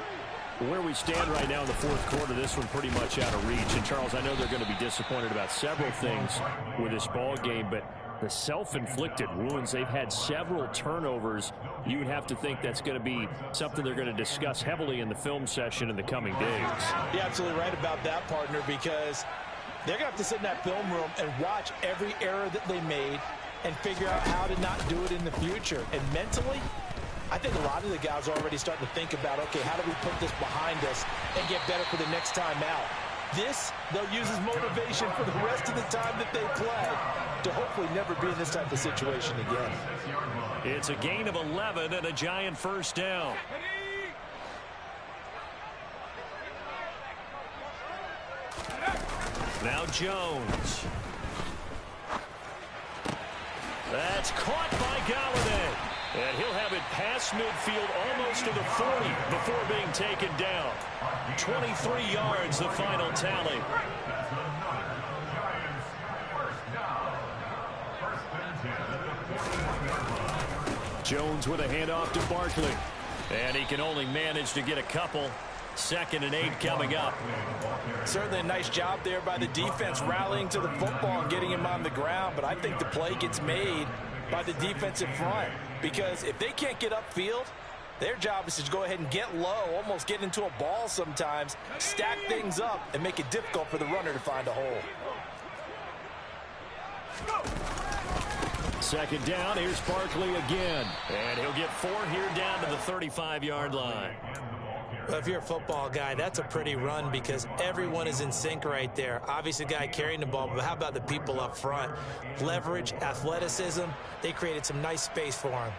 Where we stand right now in the 4th quarter, this one pretty much out of reach. And, Charles, I know they're going to be disappointed about several things with this ball game, but the self-inflicted wounds, they've had several turnovers. You would have to think that's going to be something they're going to discuss heavily in the film session in the coming days. You're absolutely right about that, partner, because they're going to have to sit in that film room and watch every error that they made and figure out how to not do it in the future. And mentally, I think a lot of the guys are already starting to think about, okay, how do we put this behind us and get better for the next time out? This, they'll use as motivation for the rest of the time that they play to hopefully never be in this type of situation again. It's a gain of 11 and a giant first down. Now Jones. That's caught by Galladay. And he'll have it past midfield almost to the 40 before being taken down. 23 yards, the final tally. Jones with a handoff to Barkley. And he can only manage to get a couple. 2nd and 8 coming up. Certainly a nice job there by the defense rallying to the football and getting him on the ground. But I think the play gets made by the defensive front. Because if they can't get upfield, their job is to go ahead and get low, almost get into a ball sometimes, stack things up, and make it difficult for the runner to find a hole. 2nd down, here's Barkley again. And he'll get 4 here down to the 35-yard line. Well, if you're a football guy, that's a pretty run because everyone is in sync right there. Obviously, the guy carrying the ball, but how about the people up front? Leverage, athleticism, they created some nice space for him.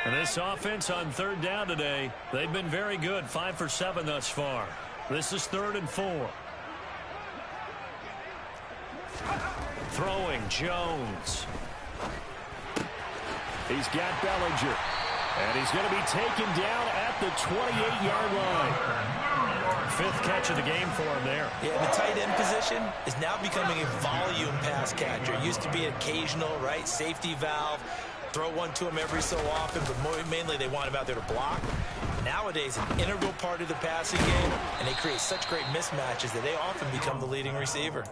And this offense on 3rd down today, they've been very good. 5 for 7 thus far. This is 3rd and 4. Throwing, Jones. He's got Bellinger. And he's going to be taken down at the 28-yard line. 5th catch of the game for him there. Yeah, the tight end position is now becoming a volume pass catcher. It used to be occasional, right? Safety valve. Throw one to him every so often, but mainly they want him out there to block. Nowadays, an integral part of the passing game, and they create such great mismatches that they often become the leading receiver.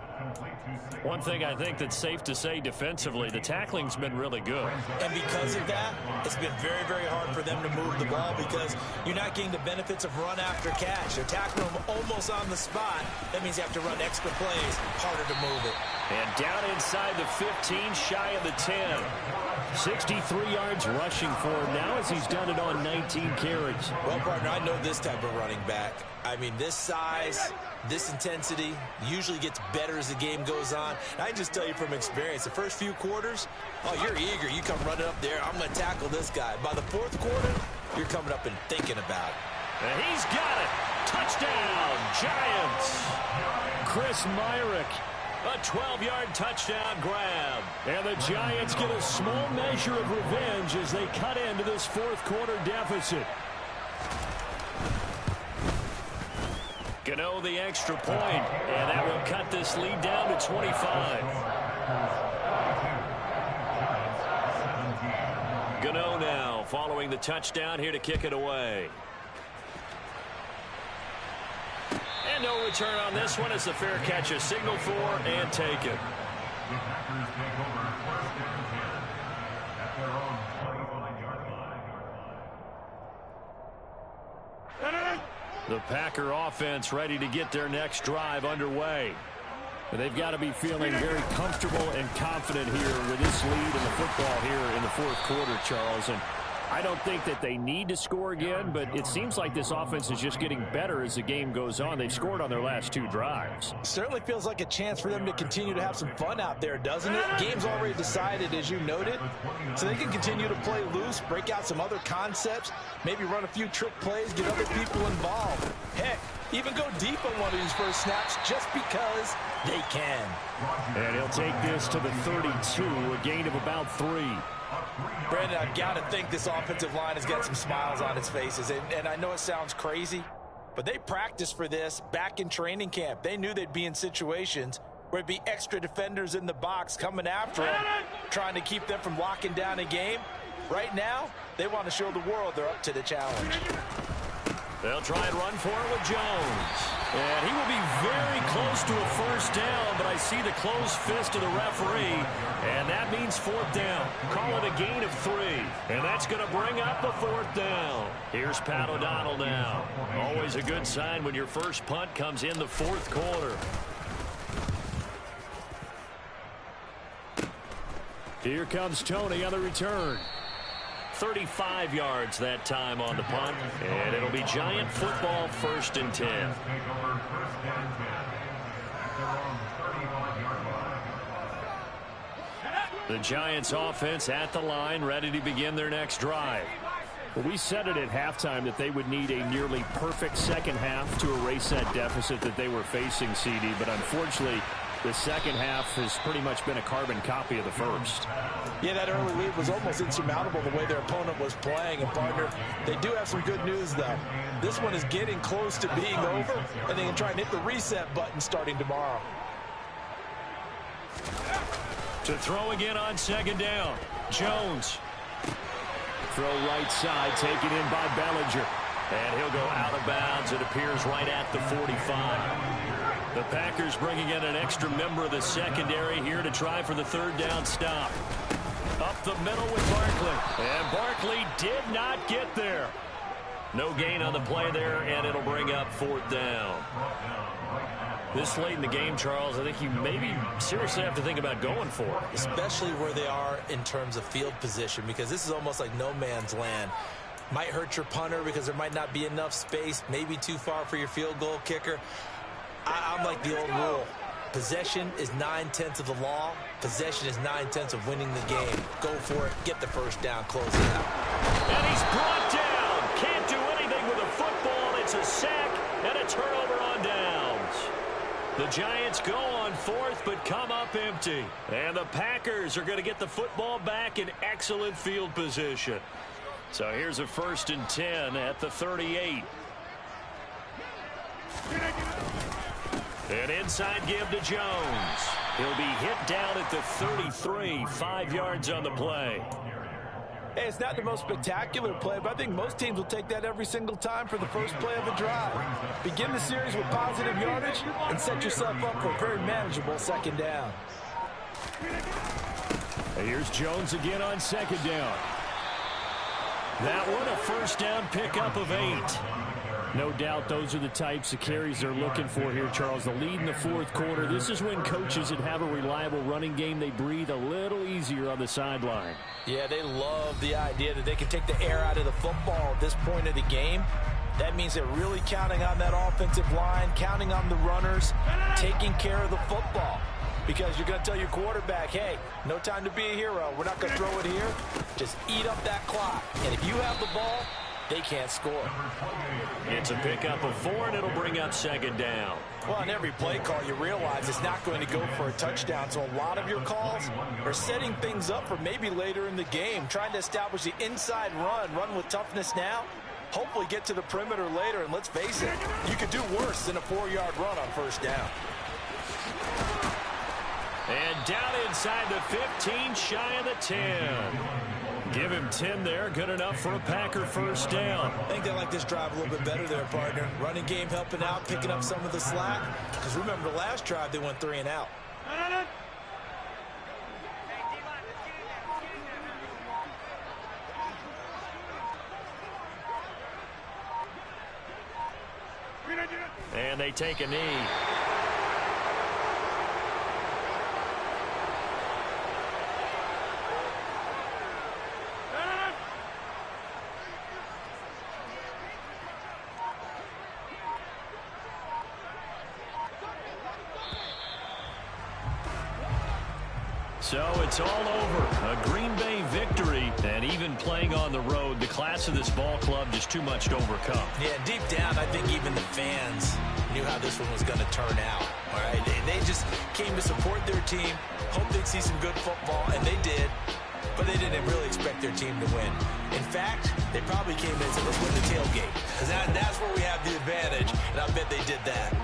One thing I think that's safe to say defensively, the tackling's been really good. And because of that, it's been very, very hard for them to move the ball because you're not getting the benefits of run after catch. They're tackling them almost on the spot. That means you have to run extra plays, harder to move it. And down inside the 15, shy of the 10. 63 yards rushing for him now as he's done it on 19 carries. Well, partner, I know this type of running back. I mean, this size, this intensity usually gets better as the game goes on. And I just tell you from experience, the first few quarters, oh, you're eager. You come running up there, I'm going to tackle this guy. By the 4th quarter, you're coming up and thinking about it. And he's got it. Touchdown, Giants. Chris Myrick. A 12-yard touchdown grab. And the Giants get a small measure of revenge as they cut into this 4th quarter deficit. Gano the extra point, and that will cut this lead down to 25. Gano now following the touchdown here to kick it away. And no return on this one as the fair catch is signaled for and taken. The Packer offense ready to get their next drive underway. But they've got to be feeling very comfortable and confident here with this lead in the football here in the 4th quarter, Charles. And I don't think that they need to score again, but it seems like this offense is just getting better as the game goes on. They've scored on their last 2 drives. Certainly feels like a chance for them to continue to have some fun out there, doesn't it? Game's already decided, as you noted, so they can continue to play loose, break out some other concepts, maybe run a few trick plays, get other people involved. Heck, even go deep on one of these first snaps just because they can. And he'll take this to the 32, a gain of about 3. Brandon, I've got to think this offensive line has got some smiles on its faces. And I know it sounds crazy, but they practiced for this back in training camp. They knew they'd be in situations where it'd be extra defenders in the box coming after them, trying to keep them from locking down a game. Right now, they want to show the world they're up to the challenge. They'll try and run for it with Jones. And he will be very close to a first down, but I see the closed fist of the referee, and that means 4th down. Call it a gain of 3, and that's going to bring up the 4th down. Here's Pat O'Donnell now. Always a good sign when your first punt comes in the 4th quarter. Here comes Tony on the return. 35 yards that time on the punt, and it'll be Giant football, 1st and 10. The Giants offense at the line, ready to begin their next drive. Well, we said it at halftime that they would need a nearly perfect second half to erase that deficit that they were facing, CD, but unfortunately the second half has pretty much been a carbon copy of the first. Yeah, that early lead was almost insurmountable the way their opponent was playing. And, partner, they do have some good news, though. This one is getting close to being over, and they can try and hit the reset button starting tomorrow. To throw again on 2nd down. Jones. Throw right side, taken in by Bellinger. And he'll go out of bounds. It appears right at the 45. The Packers bringing in an extra member of the secondary here to try for the 3rd down stop. Up the middle with Barkley. And Barkley did not get there. No gain on the play there, and it'll bring up 4th down. This late in the game, Charles, I think you maybe seriously have to think about going for it. Especially where they are in terms of field position, because this is almost like no man's land. Might hurt your punter because there might not be enough space, maybe too far for your field goal kicker. I'm like the old rule. Possession is 9/10 of the law. Possession is 9/10 of winning the game. Go for it. Get the 1st down. Close it out. And he's brought down. Can't do anything with a football. It's a sack and a turnover on downs. The Giants go on 4th but come up empty. And the Packers are going to get the football back in excellent field position. So here's a 1st and 10 at the 38. An inside give to Jones. He'll be hit down at the 33, 5 yards on the play. Hey, it's not the most spectacular play, but I think most teams will take that every single time for the first play of a drive. Begin the series with positive yardage and set yourself up for a very manageable 2nd down. Here's Jones again on 2nd down. That one a 1st down pickup of 8. No doubt those are the types of carries they're looking for here, Charles. The lead in the 4th quarter. This is when coaches that have a reliable running game, they breathe a little easier on the sideline. Yeah, they love the idea that they can take the air out of the football at this point of the game. That means they're really counting on that offensive line, counting on the runners, taking care of the football. Because you're going to tell your quarterback, hey, no time to be a hero. We're not going to throw it here. Just eat up that clock. And if you have the ball, they can't score. It's a pickup of 4, and it'll bring up 2nd down. Well, on every play call, you realize it's not going to go for a touchdown. So a lot of your calls are setting things up for maybe later in the game, trying to establish the inside run with toughness now, hopefully get to the perimeter later. And let's face it, you could do worse than a 4-yard run on 1st down. And down inside the 15, shy of the 10. Give him 10 there. Good enough for a Packer 1st down. I think they like this drive a little bit better there, partner. Running game helping out, picking up some of the slack. Because remember, the last drive, they went 3 and out. And they take a knee. So it's all over. A Green Bay victory, and even playing on the road, the class of this ball club just too much to overcome. Yeah, deep down, I think even the fans knew how this one was going to turn out. All right, they just came to support their team, hope they'd see some good football, and they did. But they didn't really expect their team to win. In fact, they probably came in and said, let's win the tailgate. Because that's where we have the advantage, and I bet they did that.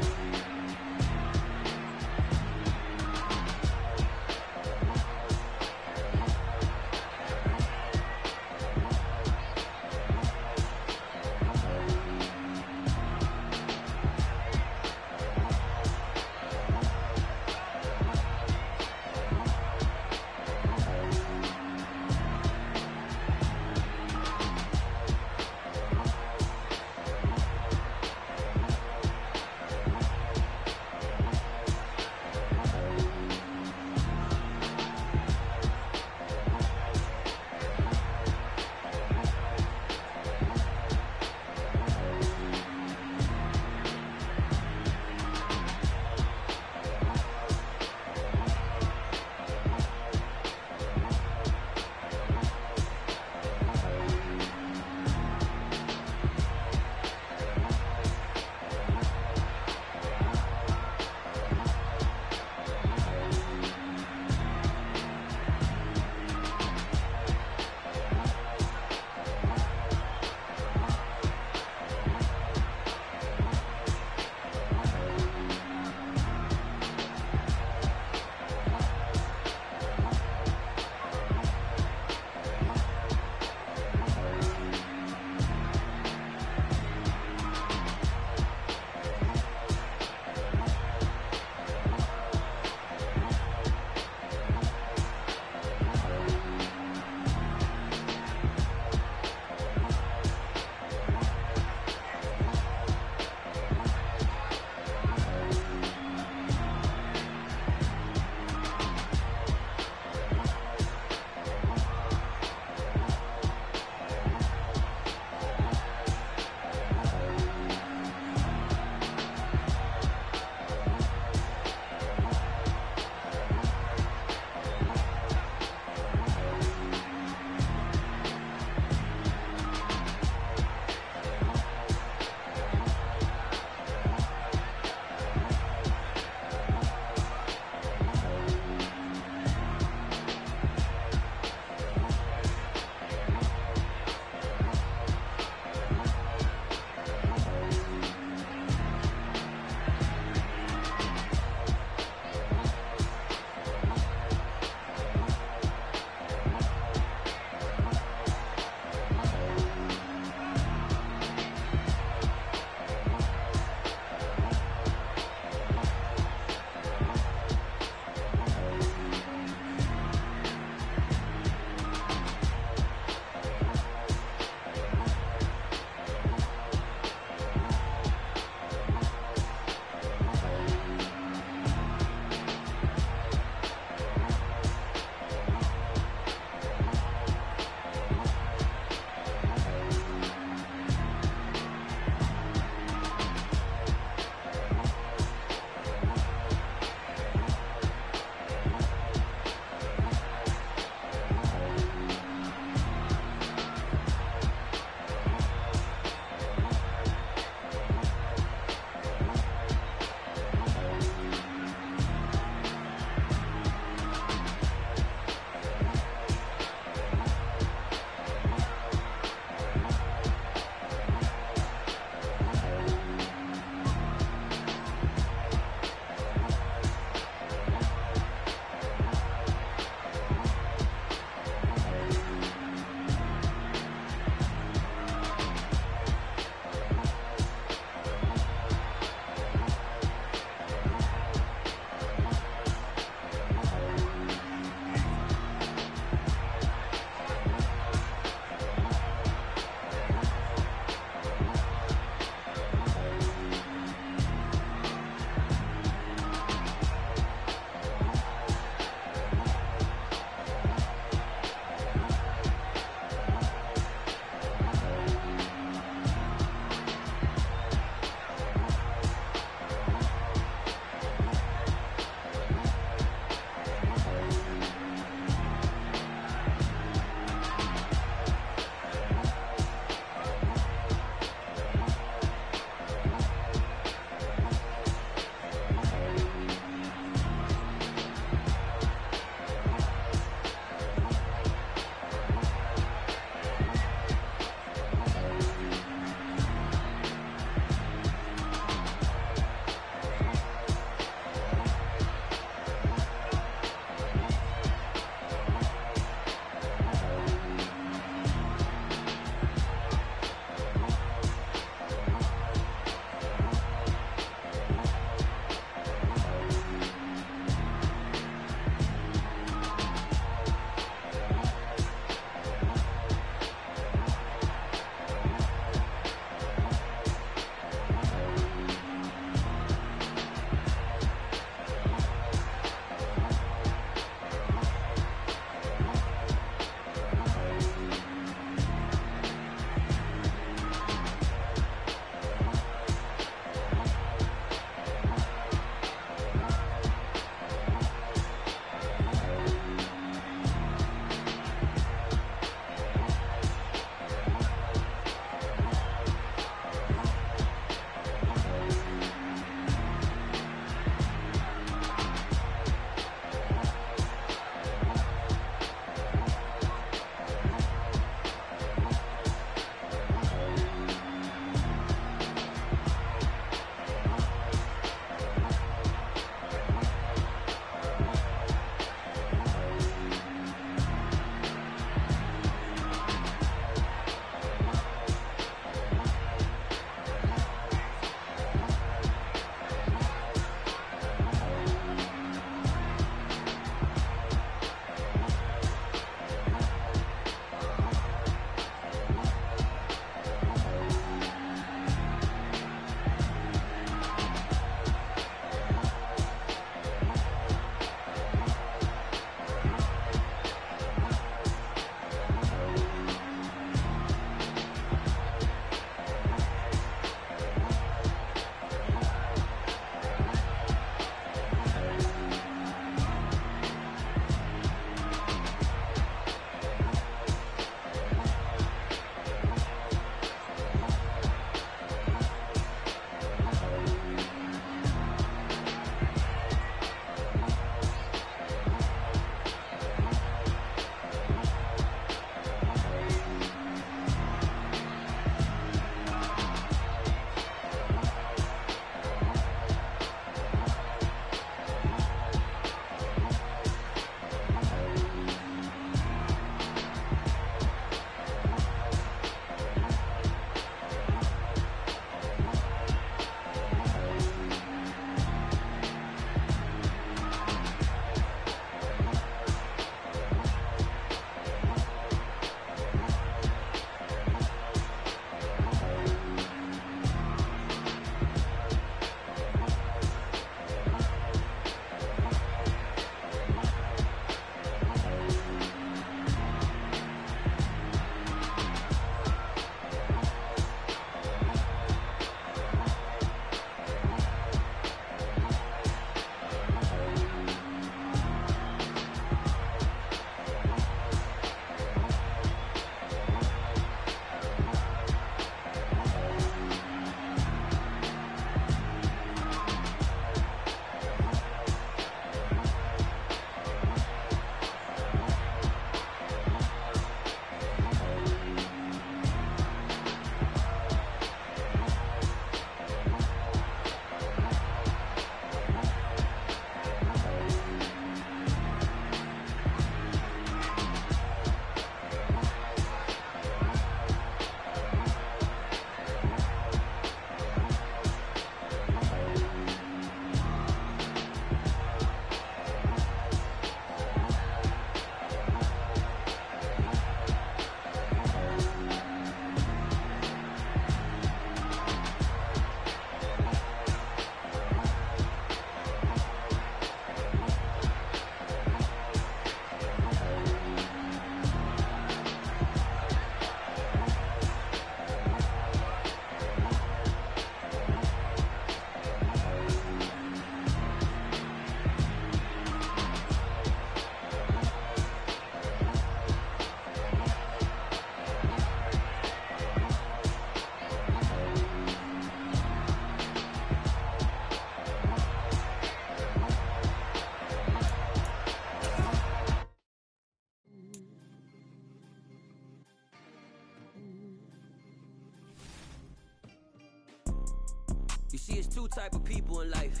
See, it's two type of people in life.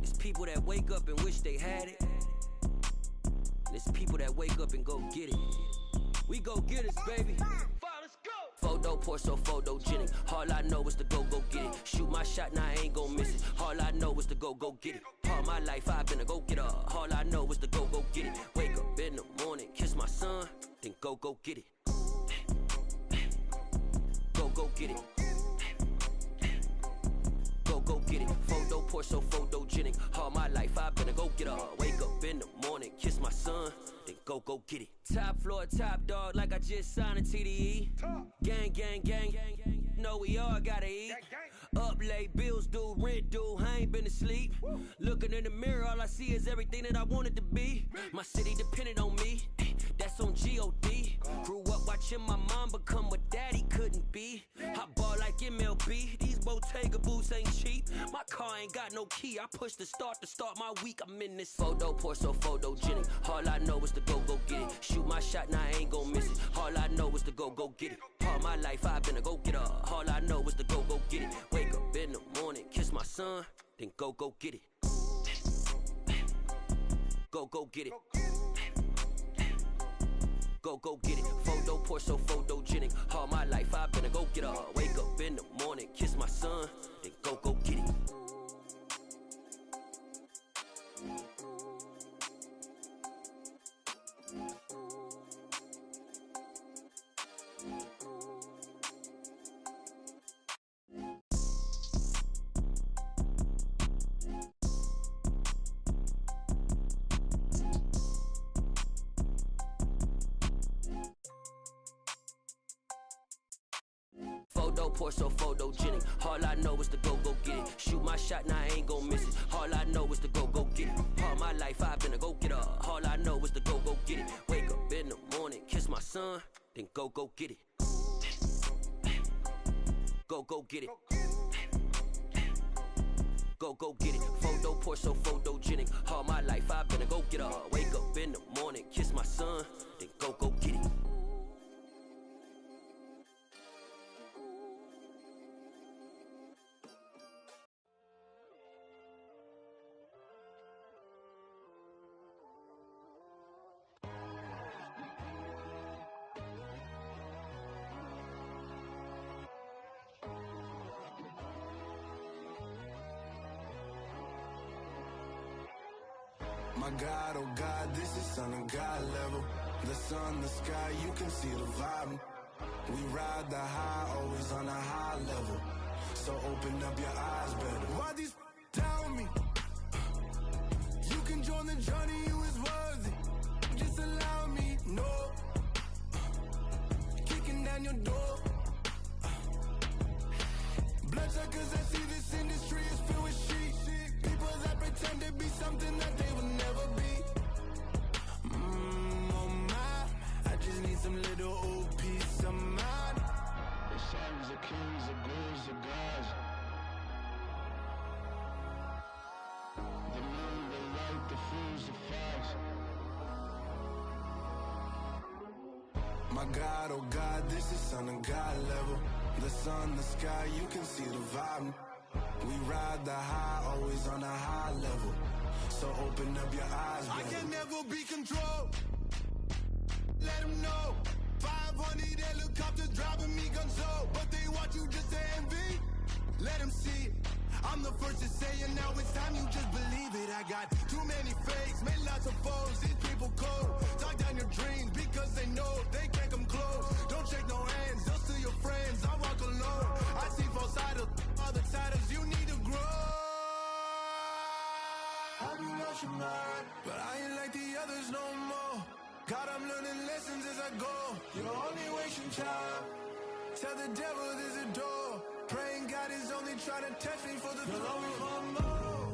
It's people that wake up and wish they had it. And it's people that wake up and go get it. We go get it, baby. Let's go. Photo pour so photogenic. All I know is to go get it. Shoot my shot, now I ain't gon' miss it. All I know is to go get it. All my life I've been a go getter. All I know is to go get it. Wake up in the morning, kiss my son, then go get it. Go get it. Go get it. Photo pour so photogenic. All my life I've been a go getter. Wake up in the morning, kiss my son, then go get it. Top floor, top dog, like I just signed a TDE. Gang, gang, gang, gang, gang. Know we all gotta eat. Up late, bills due, rent due, I ain't been asleep. Looking in the mirror, all I see is everything that I wanted to be. My city depended on me, that's on G.O.D. Grew up watching my mom become what daddy couldn't be. I ball like MLB, these Bottega boots ain't cheap. My car ain't got no key, I push the start to start my week. I'm in this photo pour so photogenic. All I know is to go get it. Shoot my shot, now I ain't gon' miss it. All I know is to go get it. All my life I've been a go getter. All I know is to go get it. Wake up in the morning, kiss my son, then go get it. Go get it. Go get it. Photo pour so photogenic. All my life I've been a go getter. Wake up in the morning, kiss my son, then go get it. Photo pour so photogenic. All I know is to go get it. Shoot my shot, now I ain't gon' miss it. All I know is to go get it. All my life I've been a go getter. All I know is to go get it. Wake up in the morning, kiss my son, then go get it. Go get it. Go get it. Photo pour so photogenic. All my life I've been a go getter. Wake up in the morning, kiss my son, then go get it. My God, oh God, this is Son of God level. The sun, the sky, you can see the vibe. We ride the high, always on a high level. So open up your eyes better. Why these tell me? You can join the journey, you is worthy. Just allow me, no. Kicking down your door. Bloodsuckers, I see this industry is filled with sheep. People that pretend to be something that they will never be. Oh my, I just need some little old peace of mind. The sons of kings, the ghouls, the gods. The moon, the light, the fools, the facts. My God, oh God, this is Son of God level. The sun, the sky, you can see the vibe. We ride the high, always on a high level. So open up your eyes, baby. I can never be controlled. Let them know. 500 helicopters driving me gunso. But they want you just to envy. Let them see it. I'm the first to say it, now it's time you just believe it. I got too many fakes, made lots of foes. These people cold. Talk down your dreams because they know they can't come close. Don't shake no hands, they'll steal your friends. I walk alone. I see false idols, other titles, you need to grow. Have you lost your mind? But I ain't like the others no more. God, I'm learning lessons as I go. You're only wasting time. Tell the devil there's a door. Praying God is only trying to test me for the glory for more.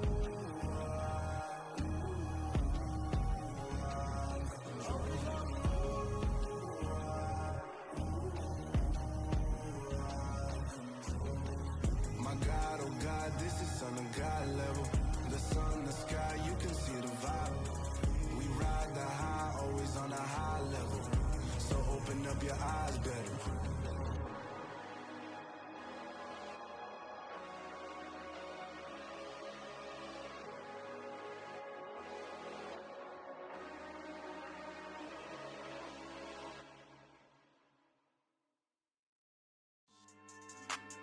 My God, oh God, this is Son of God level. The sun, the sky, you can see the vibe. We ride the high, always on a high level. So open up your eyes better.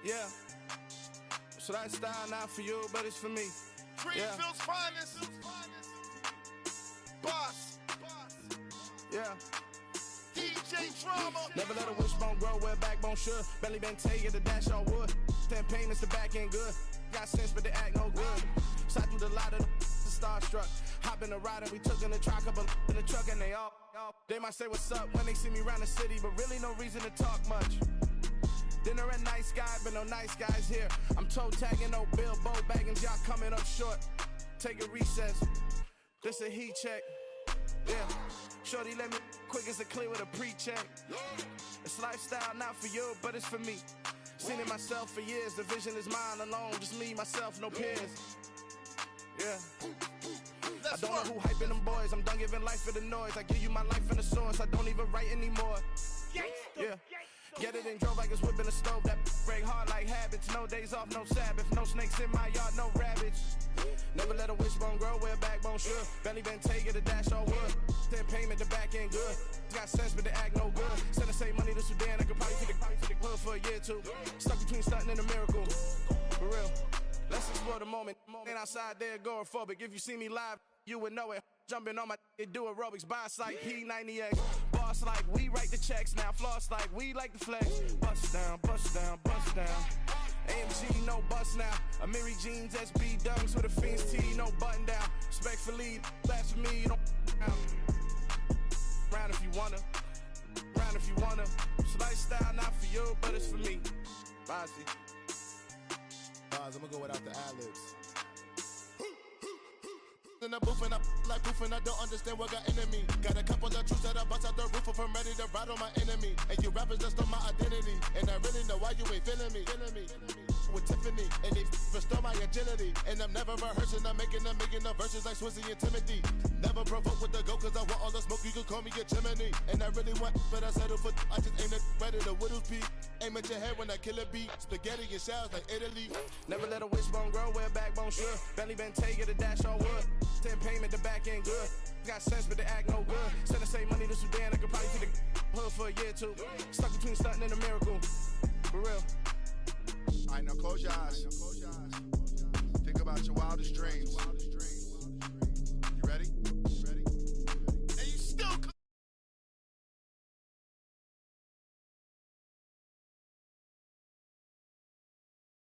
Yeah. So that style not for you, but it's for me. Greenfield's finest. Boss. Yeah. DJ Drama. Never let a wishbone grow where a backbone should. Belly been take it, the dash all wood. 10 payments, the back end good. Got sense, but they act no good. Side through the lot of the starstruck. Hop in the ride and we took in the truck, couple in the truck, and they might say what's up when they see me around the city, but really no reason to talk much. Dinner at nice guy, but no nice guys here. I'm toe tagging, no Bilbo Baggins, y'all coming up short. Take a recess. This a heat check. Yeah. Shorty let me quick as a clear with a pre-check. It's lifestyle not for you, but it's for me. Seen it myself for years. The vision is mine alone. Just me, myself, no peers. Yeah. I don't know who hyping them boys. I'm done giving life for the noise. I give you my life in the source. I don't even write anymore. Yeah. Get it and drove like it's whipping a stove. That break hard like habits. No days off, no Sabbath. No snakes in my yard, no rabbits. Never let a wishbone grow where a backbone should. Belly been take it, the dash all wood. 10 payment, the back end good. Got sense, but they act no good. Send the same money to Sudan. I could probably take the hood for a year or two. Stuck between stunting and a miracle. For real. Let's explore the moment. Ain't outside there agoraphobic. If you see me live, you would know it. Jumping on my do aerobics, buy site P90X. Boss like we write the checks now. Floss like we like the flex. Bust down, bust down, bust down. AMG, no bust now. Amiri jeans, SB dunks with a Fiends T, no button down. Respectfully, blasphemy, you don't round if you wanna. Round if you wanna. It's lifestyle not for you, but it's for me. Bossy. Bars, I'm gonna go without the ad-libs. In the booth and I like proof and I don't understand what got into me. Got a couple of truths that I bust out the roof if I'm ready to ride on my enemy. And you rappers just stole my identity, and I really know why you ain't feeling me. With Tiffany, and they restore my agility. And I'm never rehearsing, I'm making a million of verses like Swizzy and Timothy. Never provoke with the go, cause I want all the smoke, you can call me a chimney. And I really want, but I settle for, I just aim it ready to Whittles peak. Aim at your head when I kill a beat. Spaghetti and shells like Italy. Never let a wishbone grow where a backbone should. Belly been take it, the dash all wood. 10 payment, the back end good. Got sense, but they act no good. Send the same money to Sudan, I could probably take the hood for a year or two. Stuck between stunting and a miracle. For real. Alright, now close your eyes.